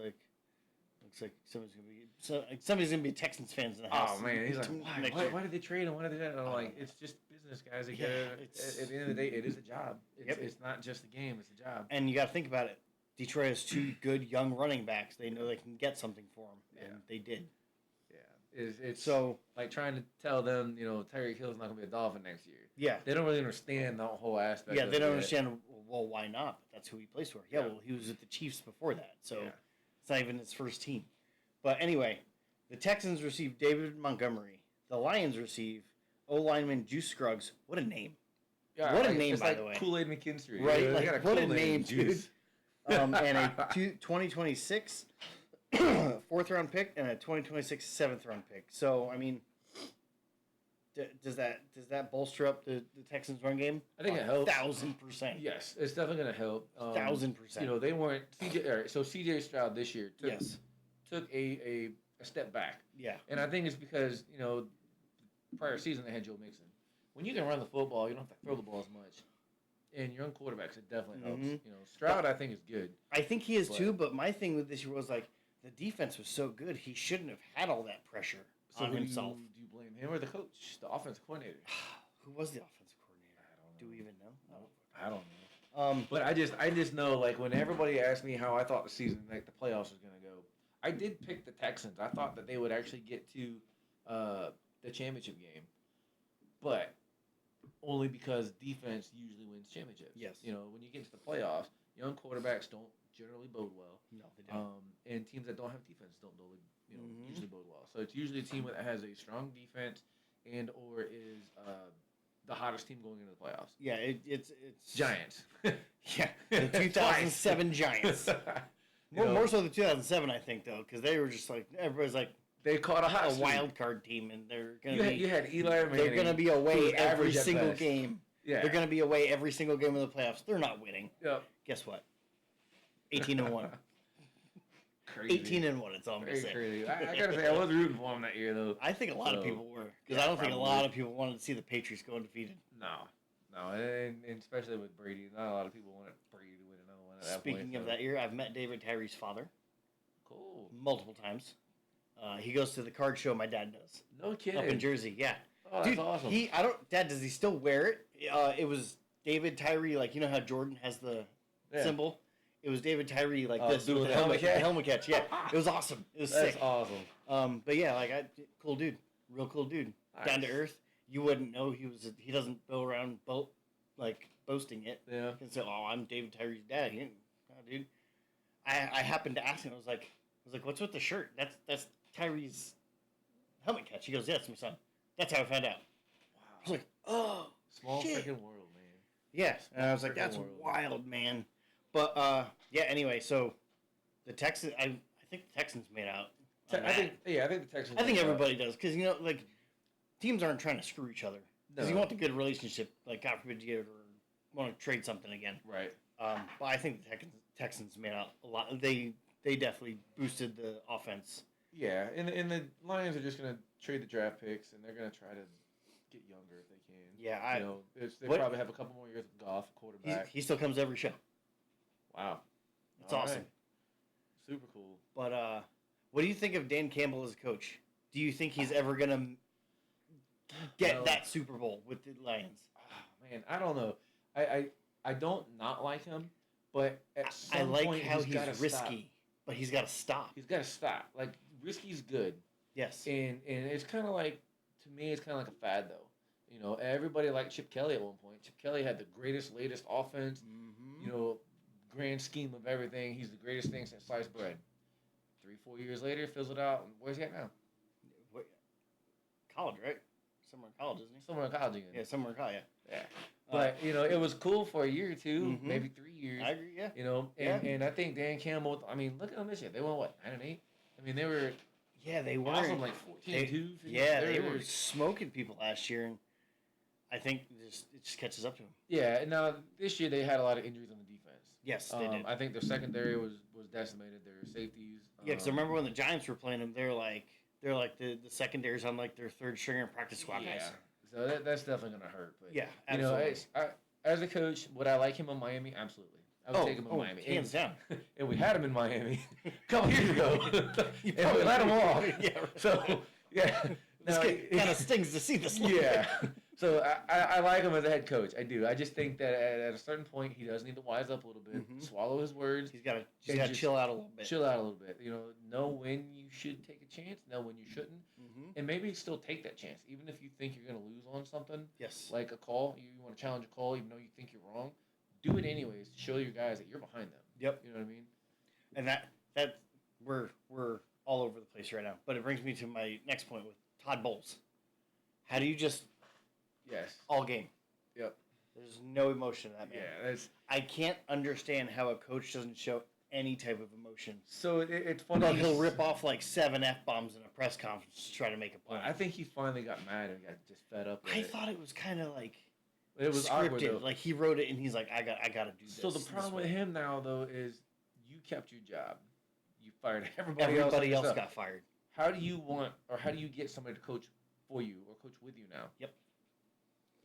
like somebody's gonna be Texans fans in the house. Oh man, he's like, why did they trade him? Why did they? And I'm like, it's just business, guys. At the end of the day, it is a job. It's not just a game; it's a job. And you got to think about it. Detroit has two good young running backs. They know they can get something for them, and they did. Yeah, it's so like trying to tell them, Tyreek Hill's not gonna be a Dolphin next year. Yeah, they don't really understand the whole aspect. Yeah, they don't understand. Well, why not? But that's who he plays for. Yeah, well, he was with the Chiefs before that, so it's not even his first team. But anyway, the Texans receive David Montgomery. The Lions receive O-lineman Juice Scruggs. What a name! Yeah, what a name, by the way. Kool-Aid McKinstry. Right? Like, what a name, dude. And a 2026 4th-round pick and a 2026 7th-round pick. So, I mean, does that bolster up the Texans' run game? I think it helps. 1,000%. Yes, it's definitely going to help. 1,000%. They weren't CJ Stroud this year took a step back. Yeah. And I think it's because, prior season they had Joe Mixon. When you can run the football, you don't have to throw the ball as much. And young quarterbacks, it definitely helps. Stroud, I think, is good. I think he is too, but my thing with this year was like the defense was so good, he shouldn't have had all that pressure on himself. Do you blame him or the coach, the offensive coordinator? Who was the offensive coordinator? I don't know. Do we even know? I don't know. But I just know, like, when everybody asked me how I thought the season, like, the playoffs was going to go, I did pick the Texans. I thought that they would actually get to the championship game. But only because defense usually wins championships. Yes. When you get into the playoffs, young quarterbacks don't generally bode well. No, they don't. And teams that don't have defense don't usually bode well. So it's usually a team that has a strong defense and or is the hottest team going into the playoffs. Yeah, it's Giants. Yeah, the 2007 Giants. More so the 2007, I think, though, because they were just like everybody's like they caught a wild card team, and they're gonna be. You had Eli Manning. They're gonna be away every single game. Yeah, they're gonna be away every single game of the playoffs. They're not winning. Yep. Guess what? 18-1. Crazy. 18-1. It's all I'm gonna say. Crazy. I gotta say, I was rooting for them that year, though. I think a lot of people were, because I don't think a lot of people wanted to see the Patriots go undefeated. No, and especially with Brady, not a lot of people wanted Brady to win another one. At that Speaking point, of that year, I've met David Tyree's father. Cool. Multiple times. He goes to the card show my dad does. No kidding. Up in Jersey, yeah. Oh, that's awesome. Dad, does he still wear it? It was David Tyree, like, you know how Jordan has the symbol? It was David Tyree, like this, with the helmet catch. Yeah, it was awesome. It was sick. That's awesome. But yeah, like, cool dude. Real cool dude. Nice. Down to earth. You wouldn't know he doesn't go around boasting it. Yeah. And say, oh, I'm David Tyree's dad. No, dude. I happened to ask him, I was like, what's with the shirt? That's Tyree's helmet catch. He goes, yeah, it's my son. That's how I found out. Wow. I was like, oh, small shit. freaking world, man. Yeah. And I was like, that's wild, man. But, yeah, anyway, so the Texans, I think the Texans made out. I think the Texans. I think everybody does. Because, like, teams aren't trying to screw each other. Because you want the good relationship. Like, God forbid you ever want to trade something again. Right. But I think the Texans made out a lot. They definitely boosted the offense. Yeah, and the Lions are just going to trade the draft picks, and they're going to try to get younger if they can. Yeah, they probably have a couple more years of Goff, quarterback. He still comes every show. Wow. It's awesome. Right. Super cool. But what do you think of Dan Campbell as a coach? Do you think he's ever going to get that Super Bowl with the Lions? Oh, man, I don't know. I don't not like him, but at some point how he's risky, stop. But he's got to stop. He's got to stop. Like, risky's good. Yes. And it's kind of like, to me, it's kind of like a fad, though. Everybody liked Chip Kelly at one point. Chip Kelly had the latest offense. Mm-hmm. Grand scheme of everything. He's the greatest thing since sliced bread. 3-4 years later, fizzled out. Where's he at now? College, right? Somewhere in college, isn't he? Somewhere in college again. Yeah, somewhere in college, yeah. But, it was cool for a year or two, maybe 3 years. I agree, yeah. And I think Dan Campbell, look at them this year. They won, 9-8? They were... Yeah, they were. Awesome, like 14-2. Yeah, they were smoking people last year, and I think it just catches up to them. Yeah, and now this year they had a lot of injuries on the defense. Yes, they did. I think their secondary was decimated. Their safeties. Yeah, because I remember when the Giants were playing them, they're like the secondaries on like their third stringer practice squad guys. So that's definitely gonna hurt. But yeah, absolutely. As a coach, would I like him in Miami? Absolutely. I would take him in Miami. Hands down. And we had him in Miami a couple years ago. And we let him off. Yeah. Right. So yeah. This kind of stings to see this. Yeah. So I like him as a head coach. I do. I just think that at a certain point he does need to wise up a little bit, swallow his words. He's got to chill out a little bit. Chill out a little bit. Know when you should take a chance, know when you shouldn't, and maybe still take that chance, even if you think you're going to lose on something. Yes. Like a call, you want to challenge a call, even though you think you're wrong. Do it anyways to show your guys that you're behind them. Yep. You know what I mean? And that we're all over the place right now. But it brings me to my next point with Todd Bowles. How do you just... Yes. All game. Yep. There's no emotion in that man. Yeah, I can't understand how a coach doesn't show any type of emotion. So it's funny. But he'll rip off like 7 F-bombs in a press conference to try to make a point. I think he finally got mad and got just fed up with it. I thought it was kind of like it was scripted. Awkward, though. Like he wrote it and he's like, I got to do this. So the problem with him now though is you kept your job. You fired everybody else. Everybody else got fired. How do you get somebody to coach for you or coach with you now? Yep.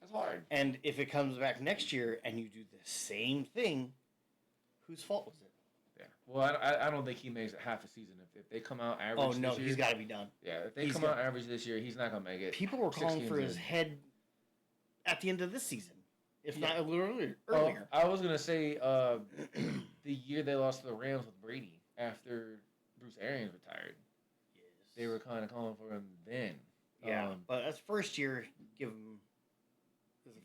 That's hard. And if it comes back next year and you do the same thing, whose fault was it? Yeah. Well, I don't think he makes it half a season. If they come out average this year... he's got to be done. Yeah, if they come out average this year, he's not going to make it. People were calling for his head at the end of this season, if not a little earlier. I was going to say the year they lost to the Rams with Brady after Bruce Arians retired. Yes. They were kind of calling for him then. Yeah, but as first year, give him...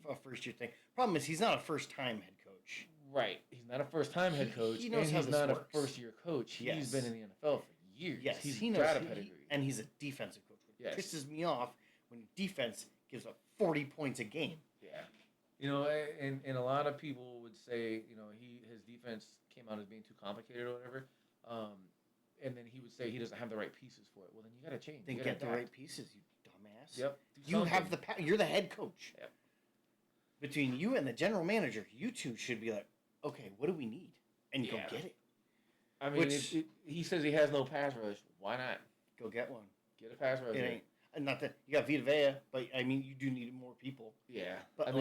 a first-year thing. Problem is, he's not a first-time head coach. Right. He's not a first-time head coach. He knows and how he's this not works. a first-year coach. He's been in the NFL for years. Yes, he's he knows. got a pedigree. And he's a defensive coach. It yes. pisses me off when defense gives up 40 points a game. Yeah. You know, and a lot of people would say, you know, his defense came out as being too complicated or whatever. And then he would say he doesn't have the right pieces for it. Well, then you got to change. Then get the right pieces, you dumbass. Yep. You have you're the head coach. Yep. Between you and the general manager, you two should be like, okay, what do we need? And go get it. I mean, he says he has no pass rush. Why not? Go get one. Get a pass rush. It ain't. Not that you got Vita Vea, but I mean, you do need more people. Yeah. But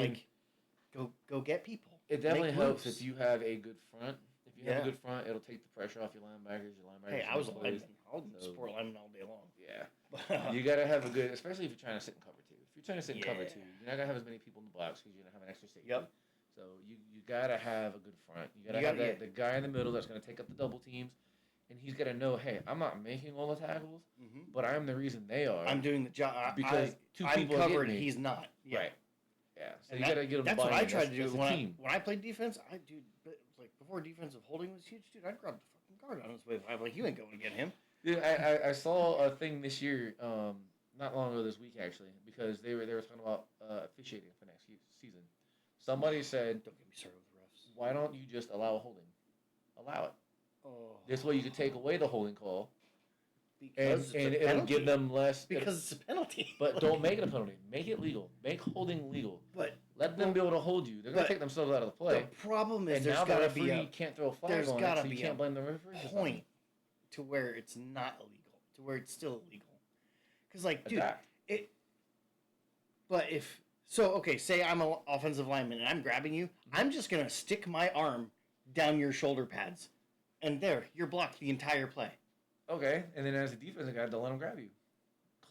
go get people. It definitely helps if you have a good front. If you have a good front, it'll take the pressure off your linebackers. Hey, I was a lineman. I'll support lineman all day long. Yeah. You got to have a good, especially if you're trying to sit in cover 2. If you're trying to sit in cover 2, you're not going to have as many people in the box because you're going to have an extra safety. Yep. So you got to have a good front. You got to have the guy in the middle that's going to take up the double teams. And he's got to know, hey, I'm not making all the tackles, but I'm the reason they are. I'm doing the job. Because two people I'm covered, me. He's not. Yeah. Right. Yeah. So you got to get him. That's what I tried to do when I played defense. Like before defensive holding was huge, dude. I'd grab the fucking guard on his way. I'm like, you ain't going to get him. Dude, I saw a thing this year, not long ago this week actually, because they were talking about officiating for next season. Somebody said, "Don't get me started with the refs. Why don't you just allow a holding? Allow it. Oh. This way you could take away the holding call, and it'll penalty. Give them less. Because it's a penalty. But don't make it a penalty. Make it legal. Make holding legal. But let them be able to hold you. They're gonna take themselves out of the play. The problem is there's got to be you can't throw a flag on it, so you can't blame the referee. Point to where it's not illegal, to where it's still illegal. Because like, dude, it. But if so, okay, say I'm an offensive lineman and I'm grabbing you, I'm just gonna stick my arm down your shoulder pads, and there, you're blocked the entire play. Okay, and then as a defensive guy, don't let them grab you.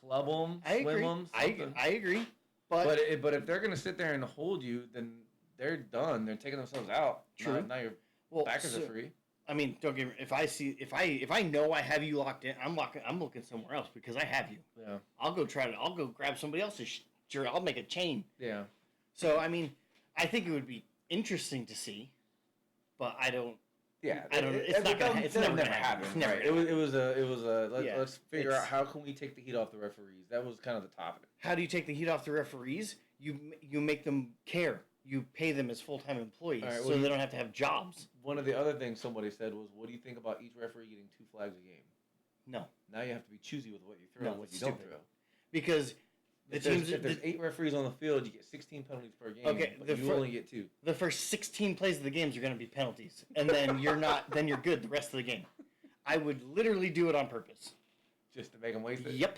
Club them, swim them. I agree. But if they're gonna sit there and hold you, then they're done. They're taking themselves out. True. Now your backers are free. I mean, don't get me. If I know I have you locked in, I'm looking somewhere else because I have you. Yeah. I'll go grab somebody else's. Sure, I'll make a chain. Yeah. So I mean, I think it would be interesting to see, but I don't. Yeah, I don't. It's not gonna. It's never gonna happen. It's never. Right. It was a. Let's figure out how can we take the heat off the referees. That was kind of the topic. How do you take the heat off the referees? You make them care. You pay them as full-time employees, so they don't have to have jobs. One of the other things somebody said was, "What do you think about each referee getting 2 flags a game?" No. Now you have to be choosy with what you throw and what you don't throw. Because if there's 8 referees on the field, you get 16 penalties per game. Okay, but you only get 2. The first 16 plays of the games are going to be penalties, and then you're not. Then you're good the rest of the game. I would literally do it on purpose. Just to make them waste it. Yep.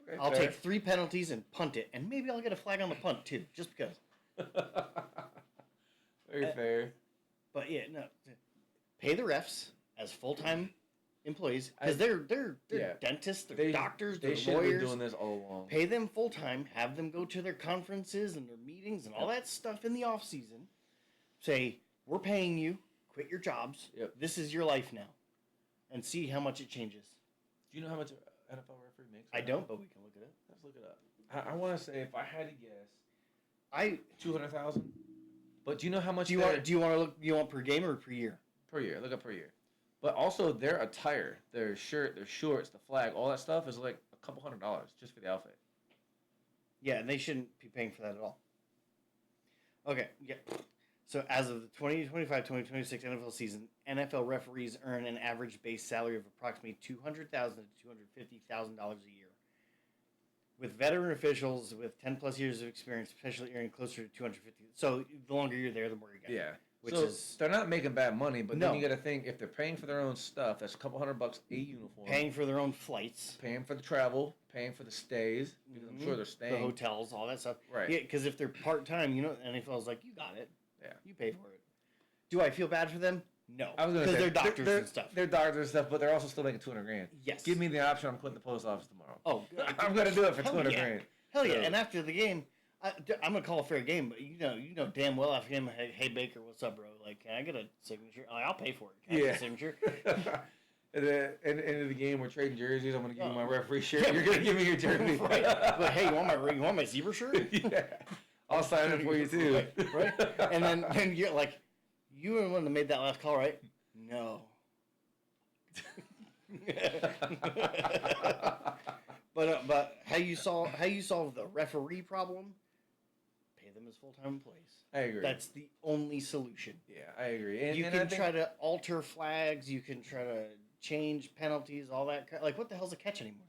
Okay, I'll take 3 penalties and punt it, and maybe I'll get a flag on the punt too, just because. Very fair. But yeah, no. Pay the refs as full-time employees because they're dentists, they're doctors, they're lawyers. They should have been doing this all along. Pay them full-time, have them go to their conferences and their meetings and all that stuff in the off-season. Say, we're paying you, quit your jobs. Yep. This is your life now. And see how much it changes. Do you know how much an NFL referee makes? I don't, but we can look it up. Let's look it up. I want to say, if I had to guess, 200,000. But do you know how much? Do you want per game or per year? Per year. Look up per year. But also their attire, their shirt, their shorts, the flag, all that stuff is like a couple $100 just for the outfit. Yeah, and they shouldn't be paying for that at all. Okay, yeah. So as of the 2025-2026 NFL season, NFL referees earn an average base salary of approximately $200,000 to $250,000 a year. With veteran officials with 10 plus years of experience, especially earning closer to 250. So the longer you're there, the more you get. Yeah. They're not making bad money, but then you got to think if they're paying for their own stuff, that's a couple $100 a uniform. Paying for their own flights. Paying for the travel. Paying for the stays. Because I'm sure they're staying. The hotels, all that stuff. Right. Yeah, because if they're part-time, NFL's like, you got it. Yeah. You pay for it. Do I feel bad for them? No. I was going to say. Because they're doctors and stuff. They're doctors and stuff, but they're also still making $200,000. Yes. Give me the option. I'm quitting the post office tomorrow. Oh, I'm going to do it for $200,000. Hell yeah! And after the game, I'm gonna call a fair game. But you know damn well after him, hey Baker, what's up, bro? Like, can I get a signature? I'll pay for it. Can I get a signature? And then at the end of the game, we're trading jerseys. I'm gonna give you my referee shirt. You're gonna give me your jersey. Right. But hey, you want my zebra shirt? Yeah. I'll sign it for you too. Right. And then you're like, you were the one that made that last call, right? No. But how you solve the referee problem? Pay them as full-time employees. I agree. That's the only solution. Yeah, I agree. You can try to alter flags. You can try to change penalties. All that. Like, what the hell's a catch anymore?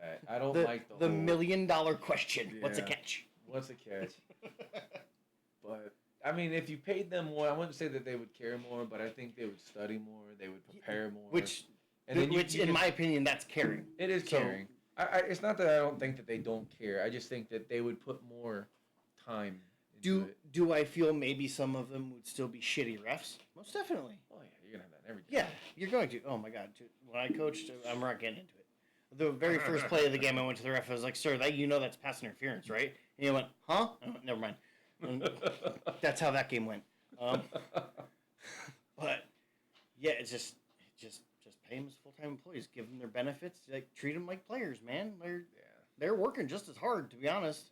That. I don't like the $1 million question. Yeah. What's a catch? What's a catch? But I mean, if you paid them more, I wouldn't say that they would care more, but I think they would study more. They would prepare more. Which, in my opinion, that's caring. It is caring. It's not that I don't think that they don't care. I just think that they would put more time into it. Do I feel maybe some of them would still be shitty refs? Most definitely. Oh yeah, you're gonna have that every time. Yeah, you're going to. Oh my god, dude. When I coached, I'm not getting into it. The very first play of the game, I went to the ref. I was like, "Sir, that's pass interference, right?" And he went, "Huh?" I went, "Never mind." And that's how that game went. But yeah, it's just pay them as full-time employees, give them their benefits, like treat them like players, man. They're working just as hard, to be honest.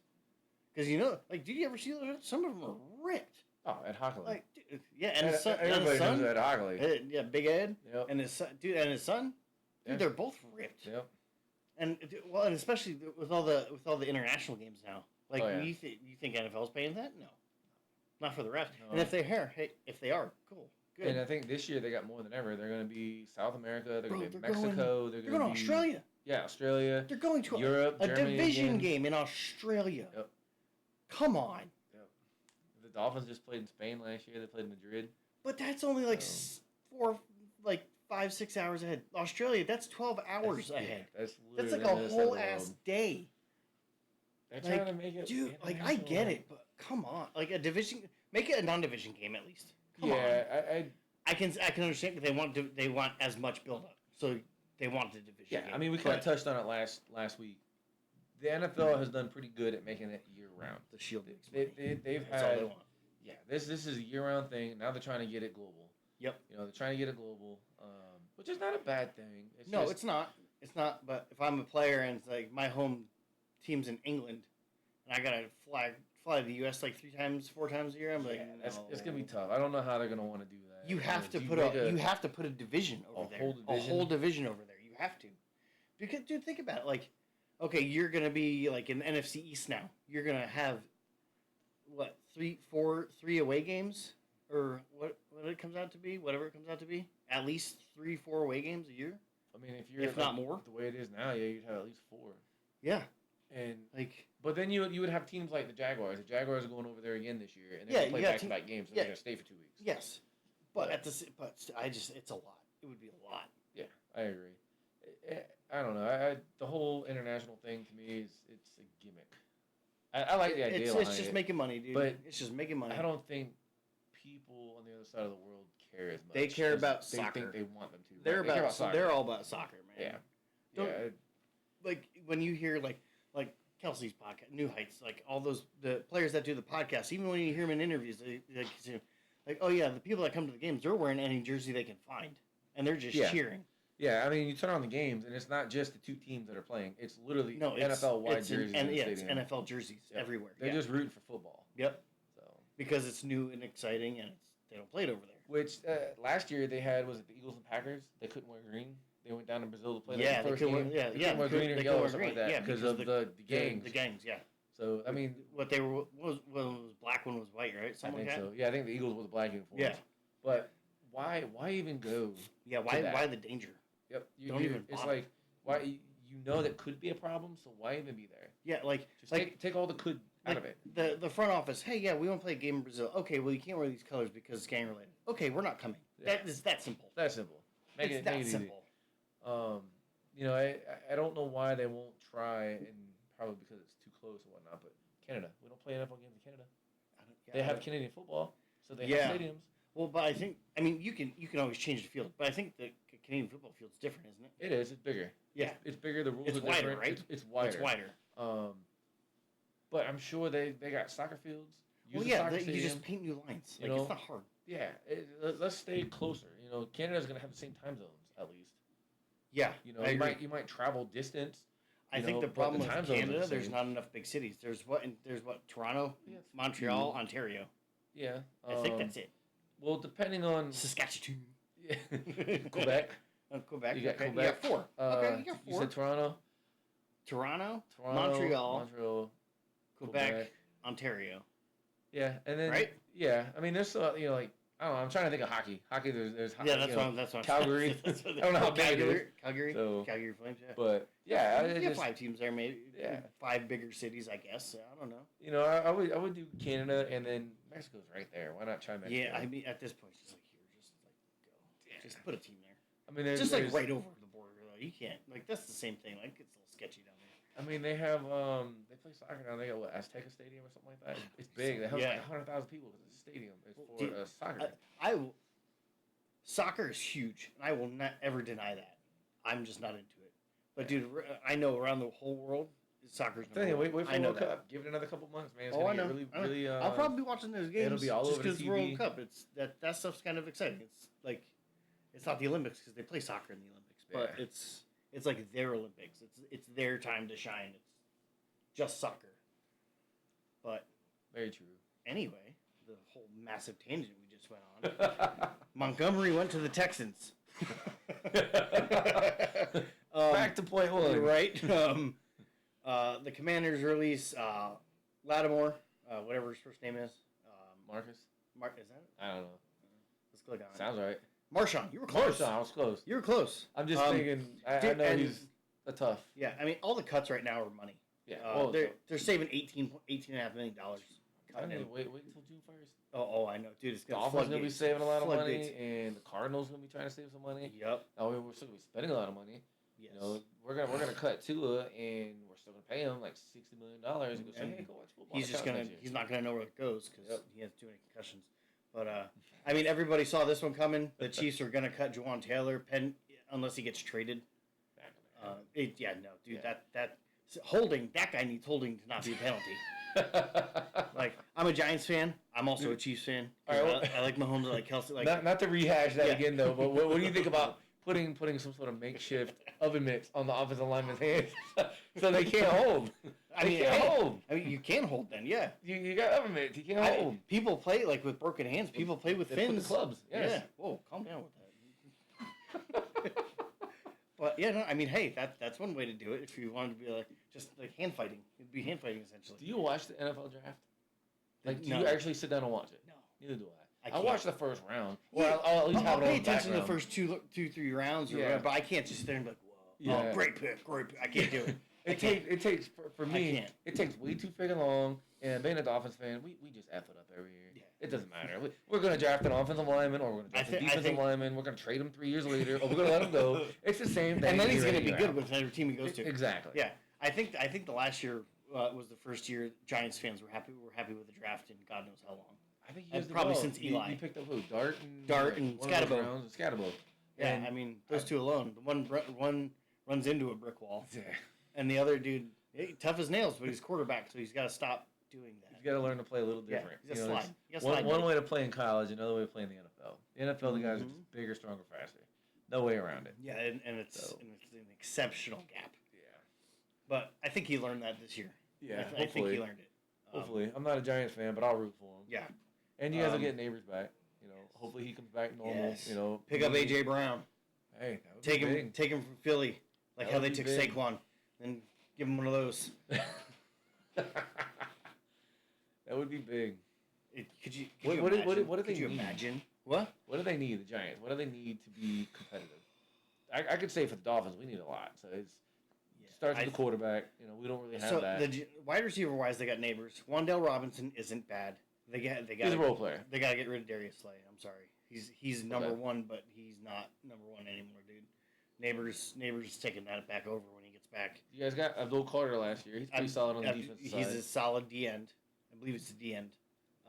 Because did you ever see those? Some of them are ripped. Oh, Ed Hockley. Like, dude, yeah, and his son. Everybody knows Ed Hockley. Yeah, Big Ed. Yep. And his son, dude, they're both ripped. Yep. And especially with all the international games now. Like, you think NFL's paying that? No, not for the refs. No. And if they are, cool, good. And I think this year they got more than ever. They're going to be South America. They're going to be Mexico. They're going to Australia. Yeah, Australia. They're going to Europe, a Germany division again. game in Australia. Yep. Come on. Yep. The Dolphins just played in Spain last year. They played in Madrid. But that's only 5-6 hours ahead. Australia, that's 12 hours ahead. That's like a whole ass day. They're trying to make it. Dude, I get it, but come on. Like a division, make it a non-division game at least. Come on. I can understand because they want as much build up. So they want the division game. I mean, we kind of touched on it last week. The NFL has done pretty good at making it year round. The Shield. They've That's all they want. Yeah, this is a year round thing. Now they're trying to get it global. Yep. They're trying to get it global, which is not a bad thing. It's not. It's not. But if I'm a player and it's like my home team's in England, and I gotta fly to the U.S. like 4 times a year, I'm like, no. It's gonna be tough. I don't know how they're gonna want to do that. You have to put a division over there. A whole division over there. You have to. Because, dude, think about it. Like, okay, you're gonna be like in the NFC East now. You're gonna have what 3 away games, or what it comes out to be, whatever it comes out to be. At least 3-4 away games a year. I mean, if not more, the way it is now, you'd have at least 4. Yeah. And but then you would have teams like the Jaguars. The Jaguars are going over there again this year, and they're going to play back-to-back games, so they're going to stay for 2 weeks. Yes, but it's a lot. It would be a lot. Yeah, I agree. I don't know. The whole international thing to me it's a gimmick. I like the idea. It's just making money, dude. But it's just making money. I don't think people on the other side of the world care as much. They care about they soccer. Think they want them to. They're all about soccer, man. Yeah. Like when you hear like Kelsey's podcast, New Heights, like all the players that do the podcast, even when you hear them in interviews, like oh yeah, the people that come to the games, they're wearing any jersey they can find, and they're just cheering. Yeah, I mean, you turn on the games, and it's not just the 2 teams that are playing. It's literally NFL-wide jerseys. It's NFL jerseys everywhere. They're just rooting for football. Yep. So because it's new and exciting, and they don't play it over there. Which last year they had, was it the Eagles and Packers? They couldn't wear green. They went down to Brazil to play the first game. They couldn't wear green or yellow or something like that because of the gangs. The gangs, yeah. So, I mean... What they were, one was black, one was white, right? I think so. Yeah, I think the Eagles were the black uniforms. Yeah. But why even go? Yeah, why the danger? Yep. Don't even bother. It's like, why you know that could be a problem, so why even be there? Yeah, just take all the could out of it. The front office, hey, yeah, we want to play a game in Brazil. Okay, well, you can't wear these colors because it's gang related. Okay, we're not coming. Yeah. That is that simple. That's simple. Make it simple. I don't know why they won't try, and probably because it's too close and whatnot, but Canada. We don't play NFL games in Canada. They have Canadian football, so they have stadiums. Well, but you can always change the field, but I think the Canadian football field's different, isn't it? It is. It's bigger. Yeah. It's bigger. The rules are different. Wider, right? It's wider. It's wider. But I'm sure they got soccer fields. You just paint new lines. It's not hard. Yeah. Let's stay closer. Canada's going to have the same time zones, at least. Yeah. You might travel distance. I think the problem with Canada, there's not enough big cities. There's Toronto, Montreal, Ontario. Yeah. I think that's it. Well, depending on... Saskatchewan. Yeah. Quebec. Quebec. You got okay. Quebec. You got 4. Okay, you got 4. You said Toronto. Toronto, Montreal, Quebec, Ontario. Yeah, and then right. Yeah, I mean, there's like I don't know. I'm trying to think of hockey. Hockey, there's hockey. Yeah, that's what Calgary. I don't know how big it is. Calgary Flames. Yeah, but yeah, you have 5 teams there, maybe. Yeah, 5 bigger cities, I guess. I don't know. I would do Canada, and then Mexico's right there. Why not try Mexico? Yeah, I mean, at this point, just like here, just like go, just put a team there. I mean, there's just like right over the border. You can't that's the same thing. Like it's a little sketchy down there. I mean, they have they play soccer now. They got Azteca Stadium or something like that. It's big. They have like 100,000 people because it's a stadium. It's for soccer. Soccer is huge, and I will not ever deny that. I'm just not into it. But dude, I know around the whole world, soccer's. Wait for the World Cup. Give it another couple months, man. It's I know. Really. I'll probably be watching those games. It'll be all just over the TV. World Cup. It's that stuff's kind of exciting. It's like, it's not the Olympics because they play soccer in the Olympics, but it's like their Olympics. It's their time to shine. It's just soccer. But very true. Anyway, the whole massive tangent we just went on. Montgomery went to the Texans. Back to point 1. Right. The Commanders release Lattimore, whatever his first name is. Marcus? Is that it? I don't know. Let's click on it. Sounds right. Marshawn, you were close. I was close. You were close. I'm just thinking, I know he's a tough. Yeah, I mean, all the cuts right now are money. Yeah. They're saving $18.5 million. I mean, wait until June 1st. Oh, I know, dude. It's the Dolphins going to be saving a lot of money, and the Cardinals going to be trying to save some money. Yep. Now we're still going to be spending a lot of money. Yes. We're gonna cut Tua, and we're still gonna pay him like $60 million. And go say, hey, go watch football. He's not gonna know where it goes because he has too many concussions. But I mean, everybody saw this one coming. The Chiefs are gonna cut Juwan Taylor, unless he gets traded. Dude. Yeah. That holding, that guy needs holding to not be a penalty. Like, I'm a Giants fan. I'm also a Chiefs fan. I like Mahomes. I like Kelsey. Like, not to rehash that again though. But what do you think about putting some sort of makeshift oven mitts on the offensive lineman's hands so they can't hold? I mean, you can hold then, yeah. You got oven mitts. You can't hold. People play like with broken hands. People play with fins. Put the clubs. Yes. Yeah. Whoa, calm down with that. But yeah, no, I mean, hey, that's one way to do it. If you wanted to be like just like hand fighting, it'd be hand fighting essentially. Do you watch the NFL draft? Like, do you actually sit down and watch it? No, neither do I watch the first round. Well, I'll at least have it on pay attention to the first 2-3 rounds, or whatever, but I can't just stand and be like, whoa, oh, great pick. I can't do it. It takes for me. It takes way too freaking long. And being a Dolphins fan, we just F it up every year. Yeah. It doesn't matter. We're going to draft an offensive lineman, or we're going to draft a defensive lineman. We're going to trade him 3 years later, or we're going to let him go. It's the same thing. And then he's going to be good with every team he goes to. Exactly. Yeah. I think the last year was the first year Giants fans were happy with the draft in God knows how long. I think he probably since Eli. He picked up who? Dart and Scatterbo. Yeah, I mean, those two alone. The one runs into a brick wall. Yeah. And the other dude, tough as nails, but he's quarterback, so he's got to stop doing that. He's got to learn to play a little different. Yeah, he's got to slide. One way to play in college, another way to play in the NFL. The NFL, the guys are just bigger, stronger, faster. No way around it. Yeah, and it's an exceptional gap. Yeah. But I think he learned that this year. Yeah, I think he learned it. Hopefully. I'm not a Giants fan, but I'll root for him. Yeah. And you guys will get Neighbors back. Hopefully he comes back normal. Yes. Pick up A.J. Brown. Hey, that would be big. Take him from Philly, like how they took Saquon, and give him one of those. That would be big. Could you imagine? What do they need, the Giants? What do they need to be competitive? I could say for the Dolphins, we need a lot. So it starts with the quarterback. We don't really have that. The wide receiver wise, they got Neighbors. Wandale Robinson isn't bad. They got. He's a role player. They got to get rid of Darius Slay. I'm sorry. He's number one, but he's not number one anymore, dude. Neighbors is taking that back over when he gets back. You guys got Abdul Carter last year. He's pretty solid on the defense side. He's a solid D end. I believe it's the D end.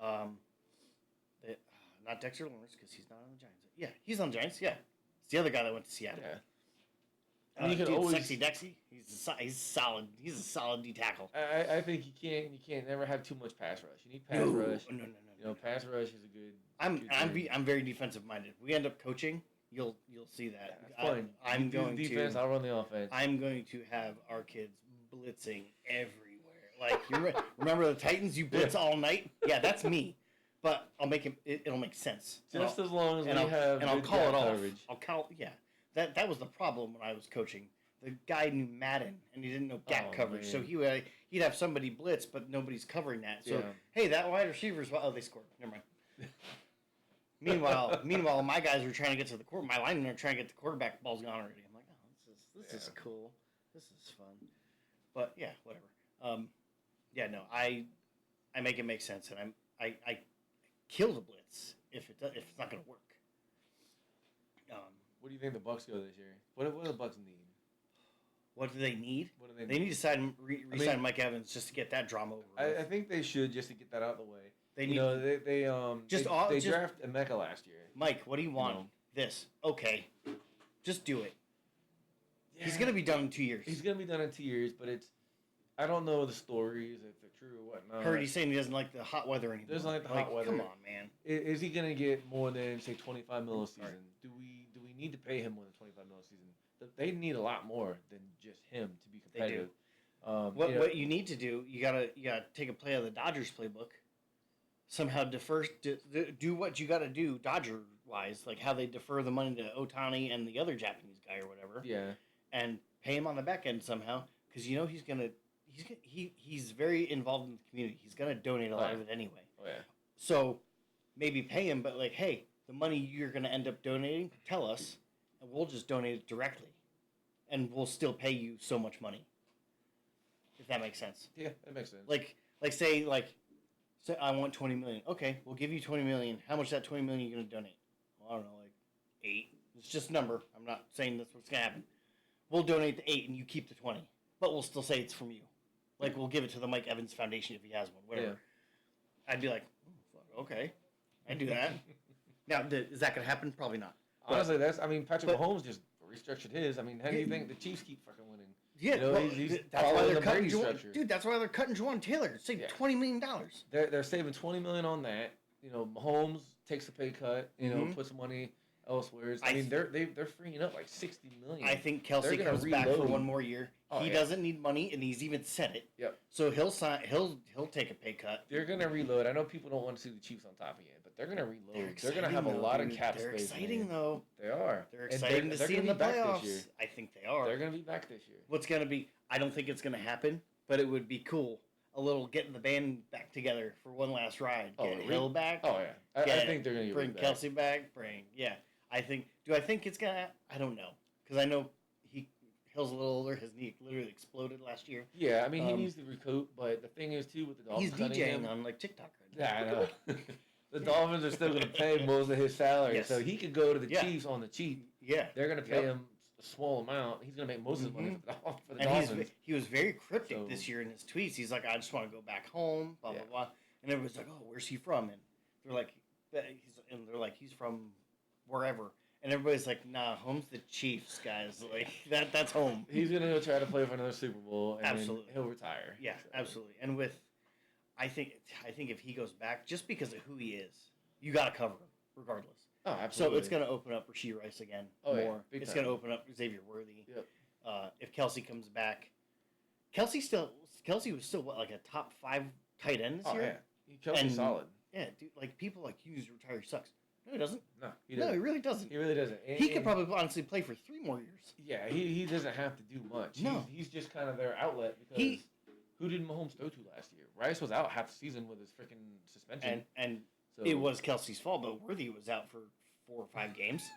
Not Dexter Lawrence because he's not on the Giants. Yeah, he's on the Giants. Yeah, it's the other guy that went to Seattle. Yeah. You can always Sexy Dexy. He's solid. He's a solid D tackle. I think you can't never have too much pass rush. You need pass rush. No. Pass rush is a good. I'm very defensive minded. We end up coaching. You'll see that. Yeah, fine. I'm going to defense. I'll run the offense. I'm going to have our kids blitzing everywhere. Like you remember the Titans? You blitz all night. Yeah, that's me. but I'll make him. It'll make sense. Just as long as we have and I'll call it coverage. off. I'll call. Yeah, that was the problem when I was coaching. The guy knew Madden and he didn't know gap coverage, man. so he'd have somebody blitz, but nobody's covering that. So hey, that wide receiver's they scored. Never mind. Meanwhile, my guys were trying to get to the court. My linemen are trying to get the quarterback balls gone already. I'm like, oh, this is cool. This is fun. But yeah, whatever. I make it make sense, and I kill the blitz if it's not going to work. What do you think the Bucs go this year? What do the Bucs need? What do they need? They need to re-sign Mike Evans just to get that drama over. I think they should, just to get that out of the way. They draft Emeka last year. Mike, what do you want? This. Okay. Just do it. Yeah. He's going to be done in 2 years. He's going to be done in 2 years, but I don't know the stories, if they're true or whatnot. Heard he's saying he doesn't like the hot weather anymore. Doesn't like the hot weather. Come on, man. Is he going to get more than, say, $25 million a season? Right. Do we need to pay him more than $25 million a season? They need a lot more than just him to be competitive. They do. What you need to do, you gotta take a play of the Dodgers playbook. Somehow do what you gotta do Dodger wise, like how they defer the money to Ohtani and the other Japanese guy or whatever. Yeah. And pay him on the back end somehow, because he's very involved in the community. He's gonna donate a lot of it anyway. Oh yeah. So maybe pay him, but like, hey, the money you're gonna end up donating, tell us. And we'll just donate it directly, and we'll still pay you so much money. If that makes sense. Yeah, that makes sense. Say I want $20 million. Okay, we'll give you $20 million. How much of that $20 million are you going to donate? Well, I don't know, like 8. It's just a number. I'm not saying that's what's going to happen. We'll donate the 8, and you keep the 20, but we'll still say it's from you. Like we'll give it to the Mike Evans Foundation if he has one. Whatever. Yeah. I'd be like, okay, I'd do that. Now, is that going to happen? Probably not. Honestly, Patrick Mahomes just restructured his. How do you think the Chiefs keep fucking winning? Yeah, that's why they're cutting that's why they're cutting Juwan Taylor. Save $20 million. They're saving $20 million on that. Mahomes takes a pay cut. Puts money elsewhere. They're freeing up like $60 million. I think Kelsey comes back for one more year. He doesn't need money, and he's even said it. Yep. So he'll take a pay cut. They're gonna reload. I know people don't want to see the Chiefs on top again, but they're gonna reload. They're gonna have a lot of cap space. They're exciting though. They are. They're exciting to see in the playoffs. This year. I think they are. They're gonna be back this year. What's gonna be? I don't think it's gonna happen, but it would be cool. A little getting the band back together for one last ride. Get Hill back. Oh yeah. I think they're gonna bring Kelsey back. I think. Do I think it's gonna? I don't know, because I know Hill's a little older. His knee literally exploded last year. Yeah, he needs to recoup. But the thing is, too, with the Dolphins, he's DJing on TikTok right now. Yeah, I know. The Dolphins are still going to pay most of his salary, so he could go to the Chiefs on the cheap. Yeah, they're going to pay him a small amount. He's going to make most of his money for the Dolphins. He was very cryptic this year in his tweets. He's like, "I just want to go back home." Blah blah blah. And everybody's like, "Oh, where's he from?" And they're like, "He's from wherever." And everybody's like, "Nah, home's the Chiefs, guys. Like that's home." He's gonna go try to play for another Super Bowl, and absolutely, he'll retire. Yeah, absolutely. And I think if he goes back, just because of who he is, you got to cover him regardless. Oh, absolutely. So it's gonna open up Rashee Rice again more. Yeah, it's gonna open up Xavier Worthy. Yep. If Kelsey comes back, Kelsey was still what, like a top 5 tight end this year. Yeah, Kelsey's solid. Yeah, dude. Like people like you to retire sucks. No, he doesn't. No, he doesn't. No, he really doesn't. He really doesn't. He could probably honestly play for 3 more years. Yeah, he doesn't have to do much. No. He's just kind of their outlet because who did Mahomes throw to last year? Rice was out half the season with his freaking suspension. And so, it was Kelsey's fault, but Worthy was out for 4 or 5 games.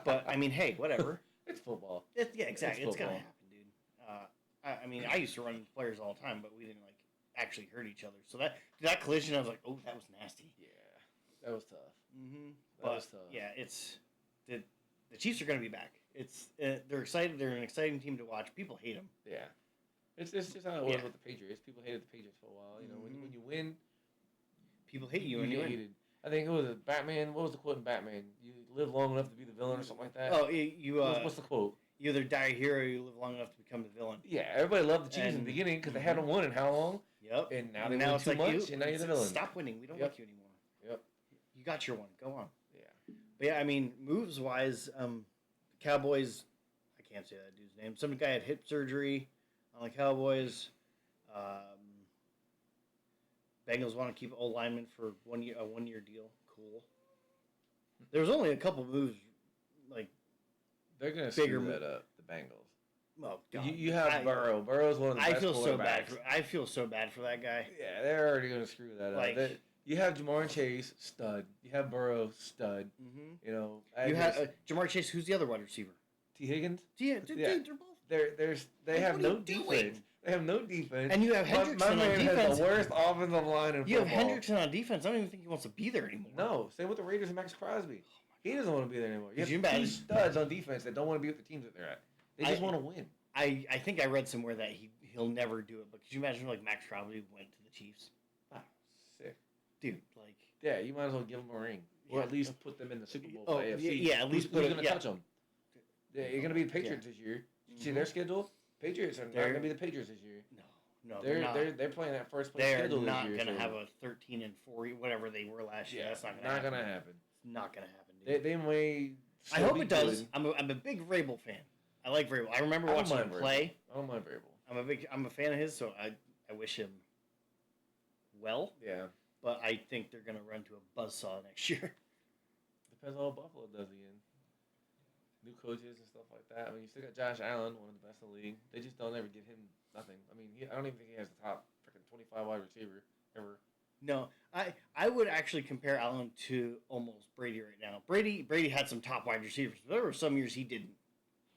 But, hey, whatever. It's football. Yeah, exactly. It's going to happen, dude. I used to run players all the time, but we didn't, actually hurt each other. So that collision, I was like, oh, that was nasty. Yeah, that was tough. Mm-hmm. But yeah, it's the Chiefs are going to be back. They're excited. They're an exciting team to watch. People hate them. Yeah, it's just how it was with the Patriots. People hated the Patriots for a while. When you win, people hate you when you win. Hated. I think it was Batman. What was the quote in Batman? You live long enough to be the villain or something like that. Oh, you. What's the quote? You either die a hero or you live long enough to become the villain. Yeah, everybody loved the Chiefs in the beginning because they hadn't won in how long? Yep. And now they win too much, and now you're the villain. Stop winning. We don't like you anymore. Yep. You got your one. Go on. Yeah. But yeah, moves wise, the Cowboys. I can't say that dude's name. Some guy had hip surgery on the Cowboys. Bengals want to keep old lineman for a 1 year deal. Cool. There was only a couple moves, like they're gonna screw that up. The Bengals. Oh God! You have Burrow. Burrow's one of the best quarterbacks. I feel so bad for that guy. Yeah, they're already gonna screw that up. You have Jamar Chase, stud. You have Burrow, stud. Mm-hmm. You know, you have Jamar Chase. Who's the other wide receiver? T. Higgins. Yeah, dude, they're both. They have no defense. They have no defense. And you have Hendrickson on defense. has the worst offensive line in football. You have Hendrickson on defense. I don't even think he wants to be there anymore. No, same with the Raiders and Max Crosby. He doesn't want to be there anymore. You have two studs on defense that don't want to be with the teams that they're at. They just want to win. I think I read somewhere that he'll never do it. But could you imagine if, like, Max Crosby went to the Chiefs? Ah, sick. Dude, like... Yeah, you might as well give them a ring. Or at least put them in the Super Bowl for AFC. Yeah, at least who's going to touch them? Yeah, you're going to be the Patriots this year. See their schedule? Patriots are not going to be the Patriots this year. No, they're playing that first place schedule this year. They're not going to have a 13-4, whatever they were last year. That's not going to happen. It's not going to happen, dude. They may... I hope it does. I'm a big Vrabel fan. I like Vrabel. I remember watching him play. I don't mind Vrabel. I'm a fan of his, so I wish him well. Yeah. But I think they're going to run to a buzzsaw next year. Depends on what Buffalo does again. New coaches and stuff like that. I mean, you still got Josh Allen, one of the best in the league. They just don't ever get him nothing. I mean, I don't even think he has the top freaking 25 wide receiver ever. No, I would actually compare Allen to almost Brady right now. Brady had some top wide receivers. But there were some years he didn't.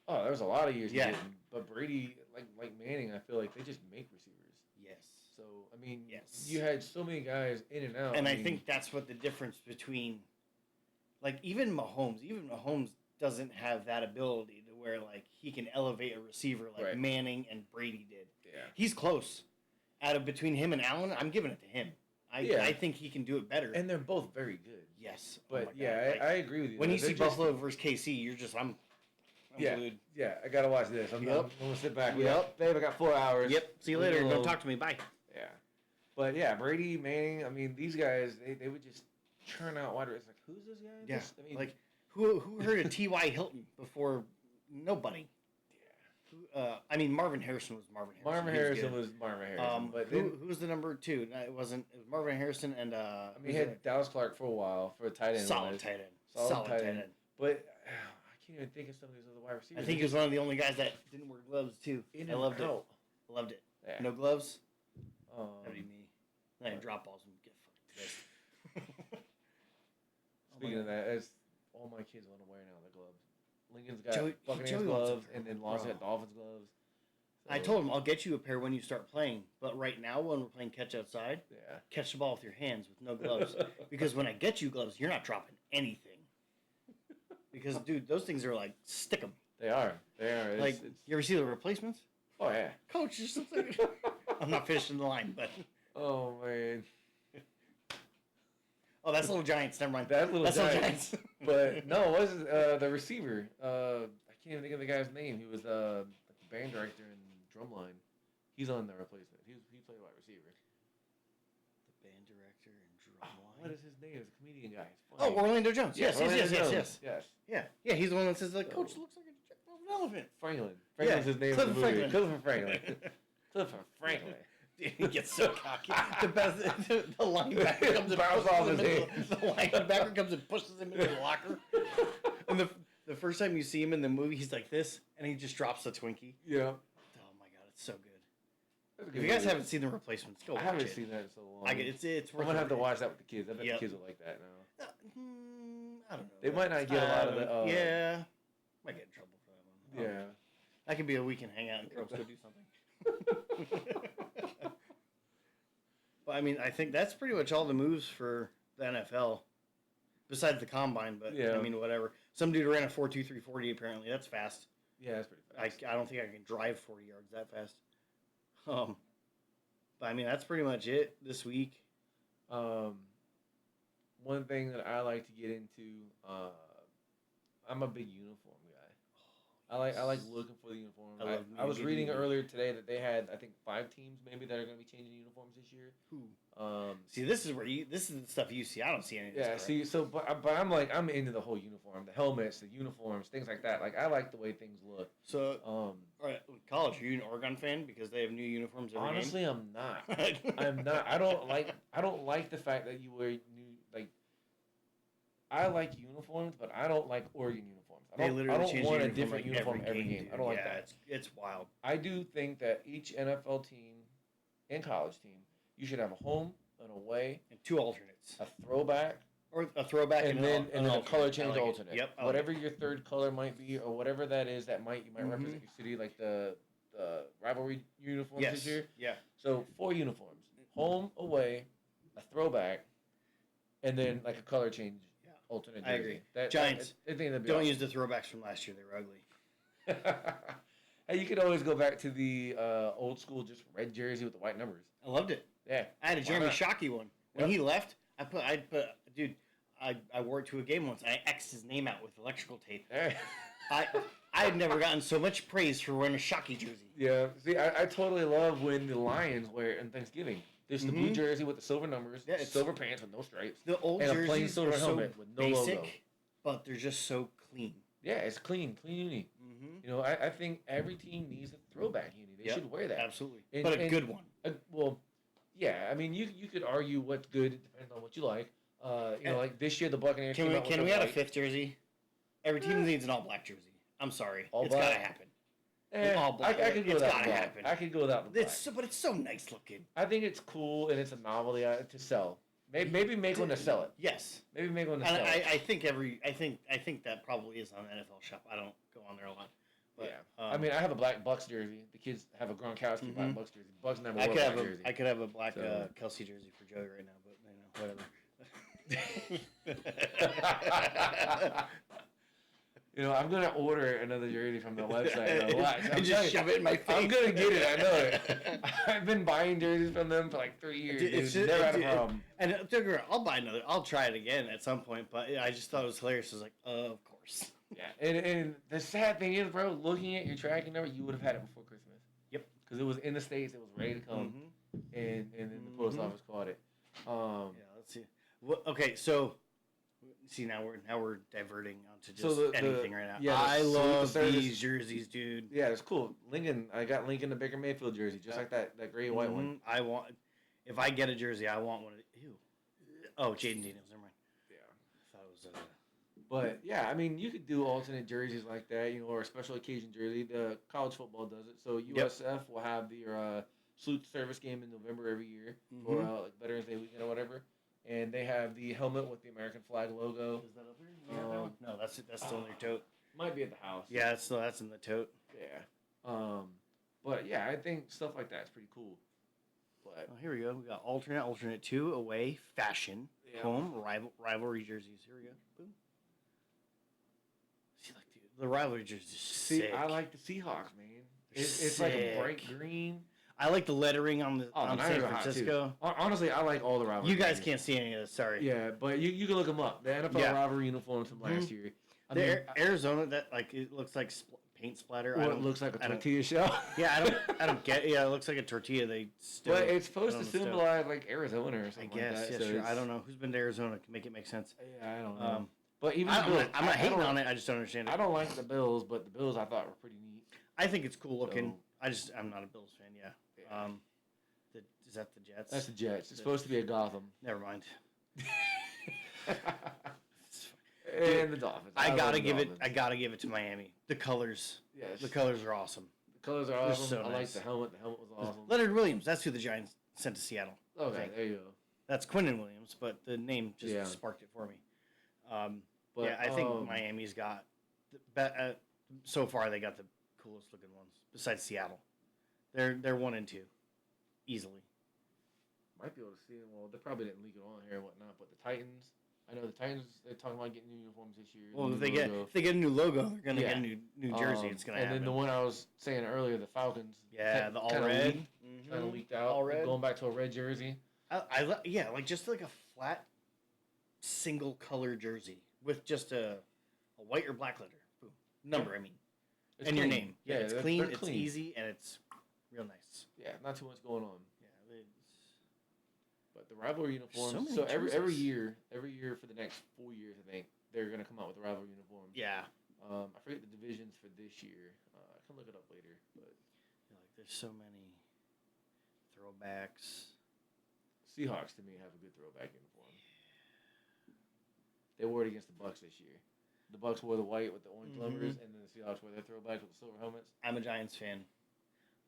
Oh, there was a lot of years he didn't. But Brady, like Manning, I feel like they just make receivers. Yes. So, I mean, you had so many guys in and out. And I think that's what the difference between, like, even Mahomes doesn't have that ability to where, like, he can elevate a receiver like Manning and Brady did. Yeah. He's close. Between him and Allen, I'm giving it to him. I think he can do it better. And they're both very good. Yes. But, I agree with you. When you see Buffalo versus KC, you're just, I'm glued. Yeah, I got to watch this. I'm going to sit back. Yep. Babe, I got 4 hours. Yep. See you later. Don't talk to me. Bye. Yeah. But, yeah, Brady, Manning, I mean, these guys, they would just churn out wide receivers. Like, who's this guy? Yeah. I mean, like, who heard of T.Y. Hilton before? Nobody. Yeah. Marvin Harrison was Marvin Harrison. Marvin Harrison was Marvin Harrison. But who was the number 2? It was Marvin Harrison and he had Dallas Clark for a while for a tight end. Solid tight end. But I can't even think of some of these other wide receivers. I think he was one of the only guys that didn't wear gloves too. I loved it. Loved it. Yeah. No gloves. That'd be me. Then I drop balls and get fucking pissed. Speaking of that, as all my kids want to wear now the gloves. Lincoln's got Buccaneers gloves, and then Lawson got Dolphins gloves. So. I told him I'll get you a pair when you start playing, but right now when we're playing catch outside, catch the ball with your hands with no gloves. Because when I get you gloves, you're not dropping anything. Because dude, those things are like stick 'em. They are. Like you ever see the replacements? Oh yeah. Coach, just like I'm not finishing the line, but. Oh man. Oh, that's Little Giants. Never mind. That's Little Giants. But no, it wasn't the receiver. I can't even think of the guy's name. He was the band director in Drumline. He's on the replacement. He played wide receiver. The band director in Drumline. What is his name? It's a comedian guy. Oh, Orlando Jones. Yes. Yeah. He's the one that says the coach looks like an elephant. Franklin. Franklin's his name in the movie. Clifford Franklin. Clifford Franklin. He gets so cocky. The linebacker comes and bounces off his head. The linebacker comes and pushes him into the locker. And the first time you see him in the movie, he's like this, and he just drops the Twinkie. Yeah. Oh my god, it's so good. If you guys haven't seen the replacements, go watch it. I haven't seen that in so long. It's I'm gonna have to watch that with the kids. I bet the kids will like that now. I don't know. They might not get a lot of the. Might get in trouble for that one. Yeah. That could be a weekend hangout and girls go do something. But I mean, I think that's pretty much all the moves for the NFL, besides the combine. But I mean, whatever. Some dude ran a 4.23 40 apparently. That's fast. Yeah, that's pretty fast. I don't think I can drive 40 yards that fast. But I mean, that's pretty much it this week. One thing that I like to get into, I'm a big uniform guy. I like looking for the uniform. I was reading earlier today that they had, I think, 5 teams maybe that are going to be changing uniforms this year. Who? See, this is the stuff you see. I don't see any of this. Yeah, see, so but I'm into the whole uniform, the helmets, the uniforms, things like that. Like I like the way things look. So, all right, college, are you an Oregon fan because they have new uniforms every Honestly, game? I'm not. I'm not. I don't like the fact that you wear new like. I like uniforms, but I don't like Oregon uniforms. I don't want a different uniform every game. I don't like that. It's wild. I do think that each NFL team and college team, you should have a home, an away, and 2 alternates, a throwback, and then a color change alternate. Yep. Whatever your third color might be, or whatever that is, you might represent your city, like the rivalry uniforms this year. Yeah. So 4 uniforms: home, away, a throwback, and then like a color change. Alternate jersey. I agree. Giants. I think don't awesome. Use the throwbacks from last year. They were ugly. Hey, you could always go back to the old school, just red jersey with the white numbers. I loved it. Yeah. I had a Jeremy Shockey one. When he left, I wore it to a game once. I X'd his name out with electrical tape. I had never gotten so much praise for wearing a Shockey jersey. Yeah. See, I totally love when the Lions wear it on Thanksgiving. There's the blue jersey with the silver numbers, silver pants with no stripes, the old and a plain silver helmet with no basic, logo. But they're just so clean. Yeah, it's clean uni. Mm-hmm. You know, I think every team needs a throwback uni. They should wear that. Absolutely. But a good one. Well, yeah. I mean, you could argue what's good. It depends on what you like. You know, like this year the Buccaneers came out with Can we add a 5th jersey? Every team needs an all-black jersey. I'm sorry. It's got to happen. All black. I could go without black. Happen. I could go without the black. But it's so nice looking. I think it's cool and it's a novelty to sell. Maybe make one to sell it. Yes. Maybe make one to sell it. I think that probably is on the NFL shop. I don't go on there a lot. But, yeah. I mean, I have a black Bucks jersey. The kids have a Gronkowski black Bucks jersey. Bucks never wore a black jersey. I could have a black Kelsey jersey for Joey right now, but whatever. You know, I'm gonna order another jersey from the website. And just shove it in my face. I'm gonna get it. I know it. I've been buying jerseys from them for like 3 years. It's never had a problem. And I'll buy another. I'll try it again at some point. But I just thought it was hilarious. I was like, of course. Yeah, and the sad thing is, bro, looking at your tracking number, you would have had it before Christmas. Yep. Because it was in the States. It was ready to come, and then the post office caught it. Yeah. Let's see. Well, okay, so. See, now we're diverting onto just anything right now. Yeah, I love these jerseys, dude. Yeah, it's cool. I got Lincoln the Baker Mayfield jersey, just like that gray and white one. If I get a jersey, I want one. Ew. Oh, Jaden Daniels, never mind. Yeah. I thought it was. But yeah, I mean, you could do alternate jerseys like that, you know, or a special occasion jersey. The college football does it. So USF will have their salute service game in November every year for like Veterans Day weekend or whatever. And they have the helmet with the American flag logo. Is that up there? No, that's still in their tote. Might be at the house. Yeah, that's in the tote. Yeah. But yeah, I think stuff like that's pretty cool. But here we go. We got alternate 2, away, fashion, home, rivalry jerseys. Here we go. Boom. See, like the rivalry jerseys. Sick. I like the Seahawks, man. It's like a bright green. I like the lettering on San Francisco. Honestly, I like all the rivalry. You guys can't see any of this. Sorry. Yeah, but you can look them up. The NFL rivalry uniforms from last year. Arizona, that like it looks like paint splatter. Or it looks like a tortilla shell. Yeah, I don't get. Yeah, it looks like a tortilla. But it's supposed to symbolize like Arizona or something. I guess. Like that. Yeah, sure. I don't know who's been to Arizona to make it make sense. Yeah, I don't know. But even I'm not hating on it. I just don't understand it. I don't like the Bills, but the Bills I thought were pretty neat. I think it's cool looking. I'm not a Bills fan. Yeah. Is that the Jets? That's the Jets. It's supposed to be a Gotham. Never mind. And the Dolphins. I gotta give it to Miami. The colors. Yes. The colors are awesome. The colors are awesome. So I like the helmet. The helmet was awesome. Leonard Williams. That's who the Giants sent to Seattle. Okay, there you go. That's Quinnen Williams, but the name just sparked it for me. I think Miami's got so far they got the coolest looking ones besides Seattle. They're 1 and 2, easily. Might be able to see them. Well, they probably didn't leak it on here and whatnot. But the Titans, I know the Titans. They're talking about getting new uniforms this year. Well, if they get a new logo, they're gonna get a new jersey. It's gonna happen. And then the one I was saying earlier, the Falcons. Yeah, the all red. Kind of leaked out. All red. Going back to a red jersey. Like just like a flat, single color jersey with just a white or black letter. Boom. Number, I mean. and your name. Yeah, it's clean. It's easy, and it's real nice. Yeah, not too much going on. Yeah, but the rivalry uniforms. So every year for the next 4 years, I think they're gonna come out with the rivalry uniforms. Yeah. I forget the divisions for this year. I can look it up later, but there's so many throwbacks. Seahawks to me have a good throwback uniform. They wore it against the Bucs this year. The Bucs wore the white with the orange numbers, and then the Seahawks wore their throwbacks with the silver helmets. I'm a Giants fan.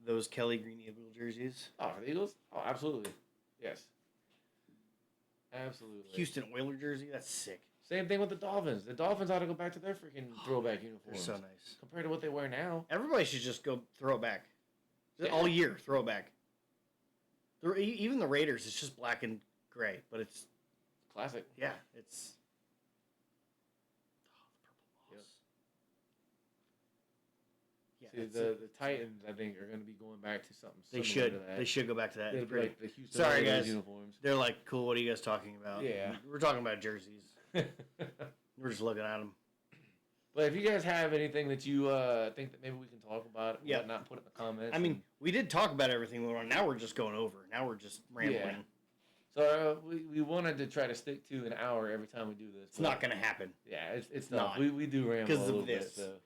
Those Kelly Green Eagle jerseys. Oh, for the Eagles? Oh, absolutely. Yes. Absolutely. Houston Oilers jersey, that's sick. Same thing with the Dolphins. The Dolphins ought to go back to their freaking throwback uniforms. They're so nice. Compared to what they wear now. Everybody should just go throw it back. All year, throw it back. Even the Raiders, it's just black and gray, but it's classic. Yeah, it's the purple moss. Yeah. See, the Titans, I think, are going to be going back to something similar to that. They should go back to that. Like the Houston Sorry, guys. Uniforms. They're like, cool, what are you guys talking about? Yeah. We're talking about jerseys. We're just looking at them. But if you guys have anything that you think that maybe we can talk about, not put it in the comments. I mean, we did talk about everything. Now we're just going over. Now we're just rambling. Yeah. So we wanted to try to stick to an hour every time we do this. It's not going to happen. Yeah, it's not. We do ramble a little bit. So.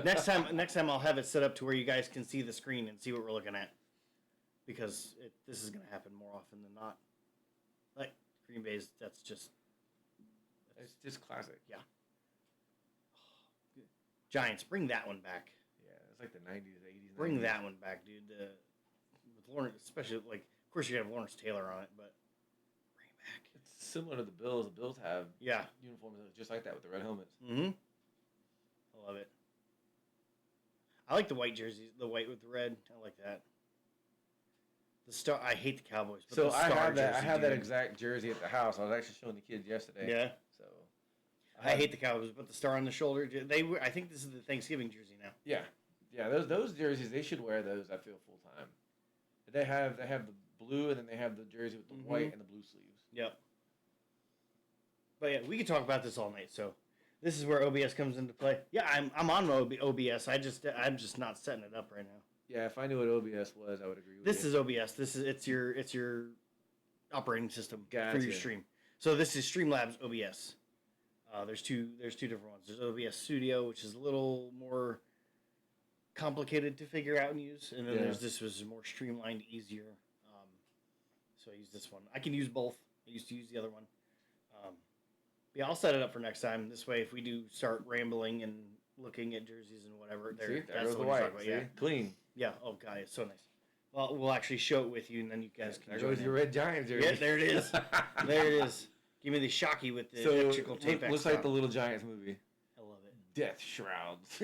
next time I'll have it set up to where you guys can see the screen and see what we're looking at, because this is going to happen more often than not. Like Green Bay's, it's just classic. Yeah. Giants, bring that one back. Yeah, it's like the 90s, 80s. Bring that one back, dude. With Lawrence, especially of course you have Lawrence Taylor on it, but bring it back. It's similar to the Bills. The Bills have uniforms just like that with the red helmets. Mm-hmm. I love it. I like the white jerseys, the white with the red. I like that. The star. I hate the Cowboys. But so I have that. I have that exact jersey at the house. I was actually showing the kids yesterday. Yeah. So. I hate the Cowboys, but the star on the shoulder. I think this is the Thanksgiving jersey now. Yeah. Those jerseys, they should wear those. I feel full time. They have the blue, and then they have the jersey with the white and the blue sleeves. Yep. But yeah, we could talk about this all night. So this is where OBS comes into play. Yeah, I'm on OBS. I'm just not setting it up right now. Yeah, if I knew what OBS was, I would agree with this you. This is OBS. It's your operating system for your stream. So this is Streamlabs OBS. There's two different ones. There's OBS Studio, which is a little more complicated to figure out and use, and then there's this was more streamlined, easier. So I use this one. I can use both. I used to use the other one. Yeah, I'll set it up for next time. This way, if we do start rambling and looking at jerseys and whatever, that's the white. Yeah, clean. Yeah. Oh god, it's so nice. Well, we'll actually show it with you, and then you guys can. There goes your red Giants jersey. Yeah, there it is. There it is. Give me the Shocky with the electrical tape. Looks like the Little Giants movie. I love it. Death Shrouds.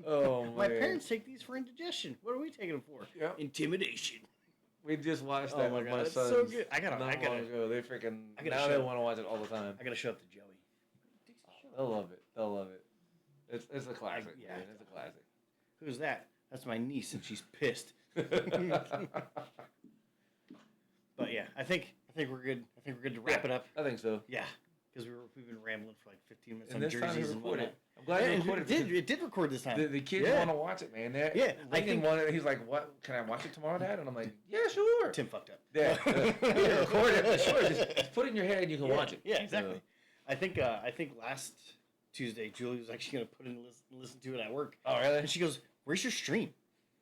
Oh man. My parents take these for indigestion. What are we taking them for? Yep. Intimidation. We just watched that with my sons. So good. I gotta go. They freaking they want to watch it all the time. I gotta show up to Joey. They'll love it. It's a classic. Yeah, man. It's a classic. Who's that? That's my niece, and she's pissed. But yeah, I think we're good. I think we're good to wrap it up. I think so. Yeah, because we've been rambling for like 15 minutes and on jerseys and whatnot. I'm glad it recorded. It did record this time. The kids want to watch it, man. Lincoln wanted. He's like, "What? Can I watch it tomorrow, Dad?" And I'm like, "Yeah, sure." Tim fucked up. Yeah, record it. Sure, just put it in your head and you can watch it. Yeah, exactly. So. I think last Tuesday, Julie was actually gonna put in and listen to it at work. Oh, really? And she goes, "Where's your stream?"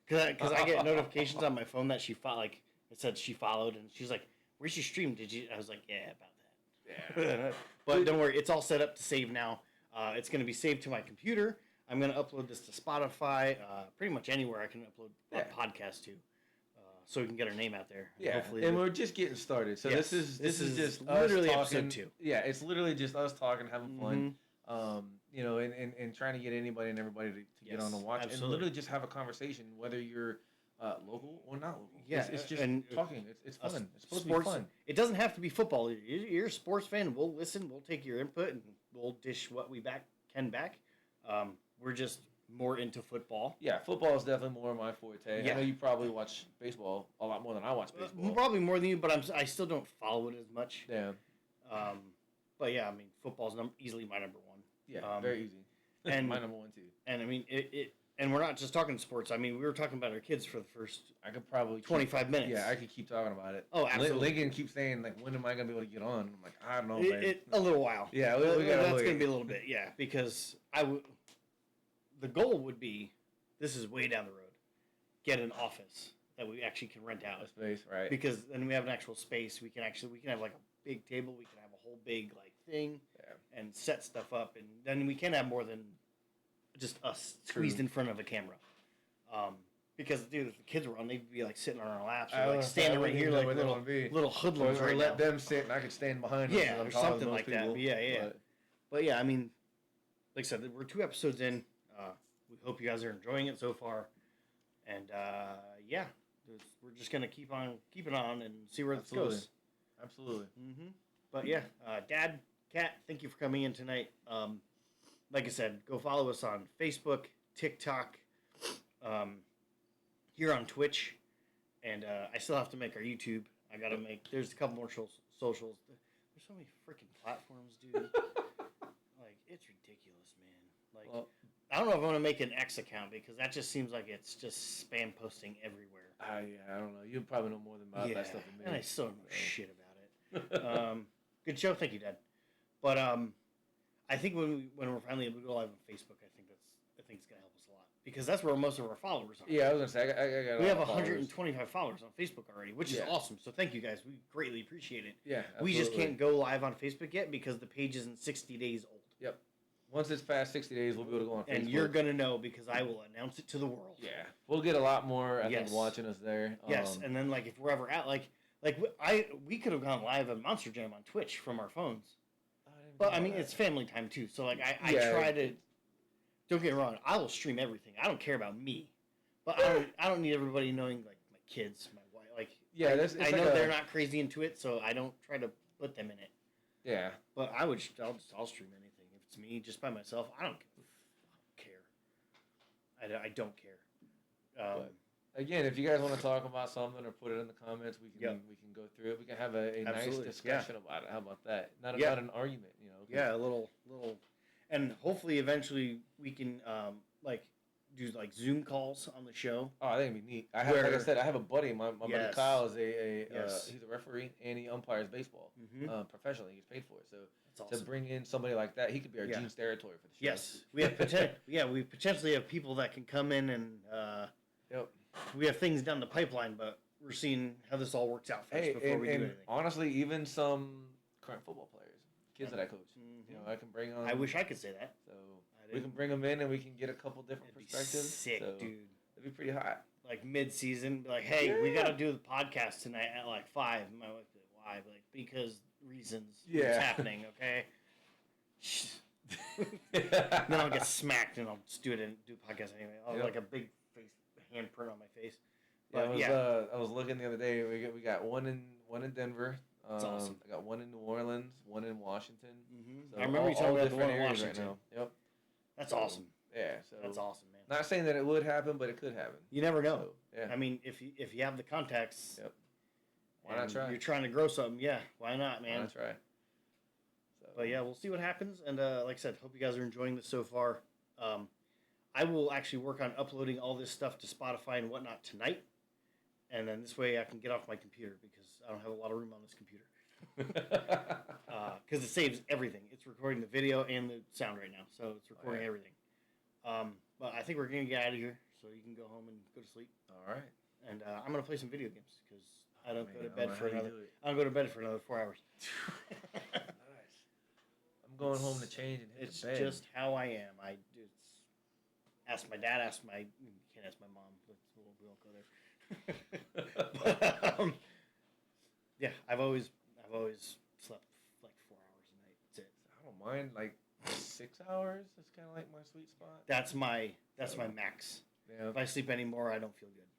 Because I get notifications on my phone that she it said she followed, and she's like, "Where's your stream? Did you?" I was like, "Yeah, about that." Yeah. But don't worry, it's all set up to save now. It's going to be saved to my computer. I'm going to upload this to Spotify, pretty much anywhere I can upload a podcast to, so we can get our name out there. Yeah, hopefully we're just getting started. So this is just literally us talking, episode 2. Yeah, it's literally just us talking, having fun. And trying to get anybody and everybody to get on and watch, and literally just have a conversation, whether you're local or not local. Yeah, it's just talking. It's fun. It's supposed sports, to be fun. It doesn't have to be football. You're a sports fan. We'll listen. We'll take your input, and we'll dish what we can back. We're just more into football. Yeah, football is definitely more my forte. Yeah. I know you probably watch baseball a lot more than I watch baseball. Probably more than you, but I still don't follow it as much. Yeah. But yeah, I mean, football's easily my number one. Yeah, very easy. And my number one too. And I mean and we're not just talking sports. I mean, we were talking about our kids for the first. I could probably 25 minutes. Yeah, I could keep talking about it. Oh, absolutely. Lincoln keeps saying like, when am I gonna be able to get on? I'm like, I don't know, man. A little while. Yeah, that's gonna be a little bit. Yeah, because the goal would be, this is way down the road, get an office that we actually can rent out. A space, right? Because then we have an actual space. We can have like a big table. We can have a whole big like thing, and set stuff up, and then we can have more than just us squeezed in front of a camera. Because dude, if the kids were on, they'd be like sitting on our laps, or like standing right here like little hoodlums. Or let them sit, and I could stand behind them. Yeah, or something like that. But yeah, I mean, like I said, we're 2 episodes in. We hope you guys are enjoying it so far, and yeah, we're just gonna keep on keeping on and see where this goes. Absolutely. Mm-hmm. But yeah, Dad, Kat, thank you for coming in tonight. Like I said, go follow us on Facebook, TikTok, here on Twitch, and I still have to make our YouTube. I gotta there's a couple more socials. There's so many freaking platforms, dude. Like, it's ridiculous, man. Like, well, I don't know if I'm gonna make an X account, because that just seems like it's just spam posting everywhere. Yeah, I don't know. You probably know more than about that stuff than me. And I still don't know shit about it. Good show, thank you, Dad. But I think when we're finally able to go live on Facebook, I think it's gonna help us a lot, because that's where most of our followers are. Yeah, I was gonna say I got. We have 125 followers on Facebook already, which is awesome. So thank you guys. We greatly appreciate it. Yeah, absolutely. We just can't go live on Facebook yet because the page isn't 60 days old. Yep. Once it's past 60 days, we'll be able to go on Facebook. And you're gonna know, because I will announce it to the world. Yeah, we'll get a lot more. I think watching us there. Yes, and then like if we're ever at like we could have gone live at Monster Jam on Twitch from our phones. But I mean, it's family time too, so like I try to. Don't get me wrong, I will stream everything. I don't care about me, but I don't need everybody knowing, like, my kids, my wife, like. Yeah, I know they're not crazy into it, so I don't try to put them in it. Yeah, but I'll stream anything if it's me just by myself. I don't care. I don't care. Again, if you guys want to talk about something or put it in the comments, we can go through it. We can have a nice discussion about it. How about that? Not about an argument, you know. Yeah, a little, and hopefully eventually we can do like Zoom calls on the show. Oh, I think it'd be neat. Like I said, I have a buddy. My buddy Kyle is he's a referee and he umpires baseball professionally. He's paid for it. So awesome. To bring in somebody like that, he could be our Gene's territory for the show. Yes, we have we potentially have people that can come in and. We have things down the pipeline, but we're seeing how this all works out first before we do anything. Honestly, even some current football players, kids that I coach, you know, I can bring on. I wish I could say that. So we can bring them in, and we can get a couple different perspectives. Sick, dude. It'd be pretty hot. Like mid-season, be like, hey, we got to do the podcast tonight at like 5. And my wife would be like, why? Like, because reasons. It's happening, okay? Then I'll get smacked, and I'll just do a podcast anyway. I'll have like a big handprint on my face. But I was looking the other day. We got one in Denver. That's awesome. I got one in New Orleans, one in Washington. So I remember you telling me about the one in Washington. Right now. Yep. That's awesome. Yeah. So that's awesome, man. Not saying that it would happen, but it could happen. You never know. So, yeah. I mean, if you have the contacts. Yep. Why not try? You're trying to grow something. Yeah. Why not, man? Why not try? So. But yeah, we'll see what happens. And like I said, hope you guys are enjoying this so far. I will actually work on uploading all this stuff to Spotify and whatnot tonight. And then this way I can get off my computer, because I don't have a lot of room on this computer. Because it saves everything. It's recording the video and the sound right now. So it's recording everything. But I think we're going to get out of here so you can go home and go to sleep. All right. And I'm going to play some video games, because I don't go to bed for another. I don't go to bed for another 4 hours. Nice. I'm going home to change and hit the bed. It's just how I am. Ask my dad. You can't ask my mom. We won't go there. But, yeah, I've always slept like 4 hours a night. That's it. I don't mind like 6 hours. That's kind of like my sweet spot. That's my max. Yeah. If I sleep anymore, I don't feel good.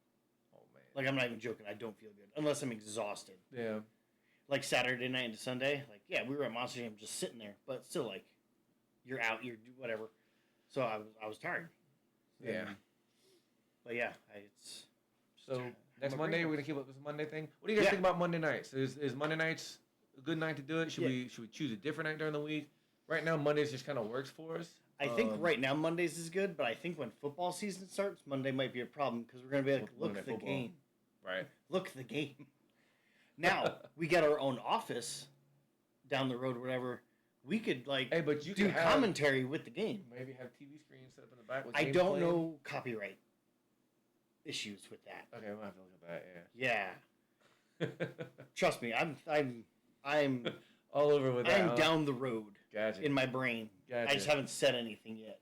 Oh man. Like, I'm not even joking. I don't feel good unless I'm exhausted. Yeah. Like Saturday night into Sunday. Like, yeah, we were at Monster Jam just sitting there, but still, like, you're out, you're whatever. So I was tired. Yeah. But yeah, so next Monday we're gonna keep up this Monday thing. What do you guys think about Monday nights? Is Monday nights a good night to do it? Should we choose a different night during the week? right now Mondays just kind of works for us. I think right now Mondays is good, but I think when football season starts, Monday might be a problem because we're going to be like, look the game. Right. Look the game. Now, we got our own office down the road, whatever. We could, but you do commentary with the game. Maybe have TV screens set up in the back with I don't know copyright issues with that. Okay, we'll have to look at that, yeah. Trust me, I'm all over with that. I'm down the road in my brain. I just haven't said anything yet.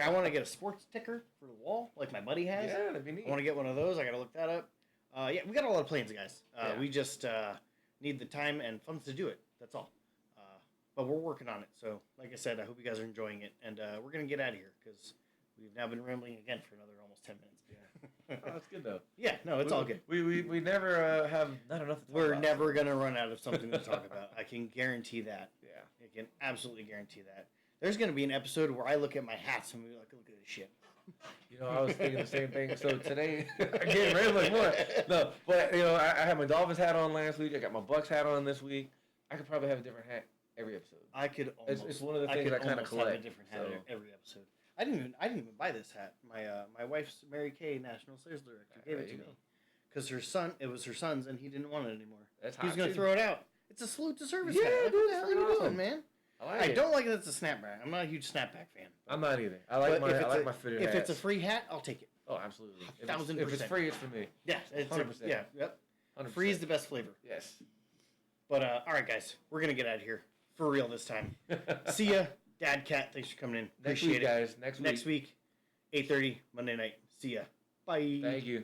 I want to get a sports ticker for the wall, like my buddy has. Yeah, that'd be neat. I want to get one of those. I got to look that up. We got a lot of plans, guys. We just need the time and funds to do it. That's all. But we're working on it. So, like I said, I hope you guys are enjoying it. And we're going to get out of here because we've now been rambling again for another almost 10 minutes. Yeah. Oh, that's good, though. Yeah, no, it's all good. We never have not enough to talk We're about. never going to run out of something to talk about. I can guarantee that. Yeah. I can absolutely guarantee that. There's going to be an episode where I look at my hats and we look at this shit. I was thinking the same thing. So today, again, rambling more. No, but, I had my Dolphins hat on last week. I got my Bucks hat on this week. I could probably have a different hat every episode. I could almost. It's one of the things I kind of collect. Have a different hat every episode. I didn't even buy this hat. My wife's Mary Kay, National Sales Director, gave it to me because it was her son's, and he didn't want it anymore. He was going to throw it out. It's a salute to service hat. What the hell are you doing, man? I don't like that it's a snapback. I'm not a huge snapback fan. I'm not either. I like my fitted hats. If it's a free hat, I'll take it. Oh, absolutely. 1,000%. If it's free, it's for me. Yeah, it's 100%. Yeah, yep. 100%. Free is the best flavor. Yes. But all right, guys, we're gonna get out of here for real this time. See ya, Dad Cat. Thanks for coming in. Appreciate it, guys. Next week, 8:30 Monday night. See ya. Bye. Thank you.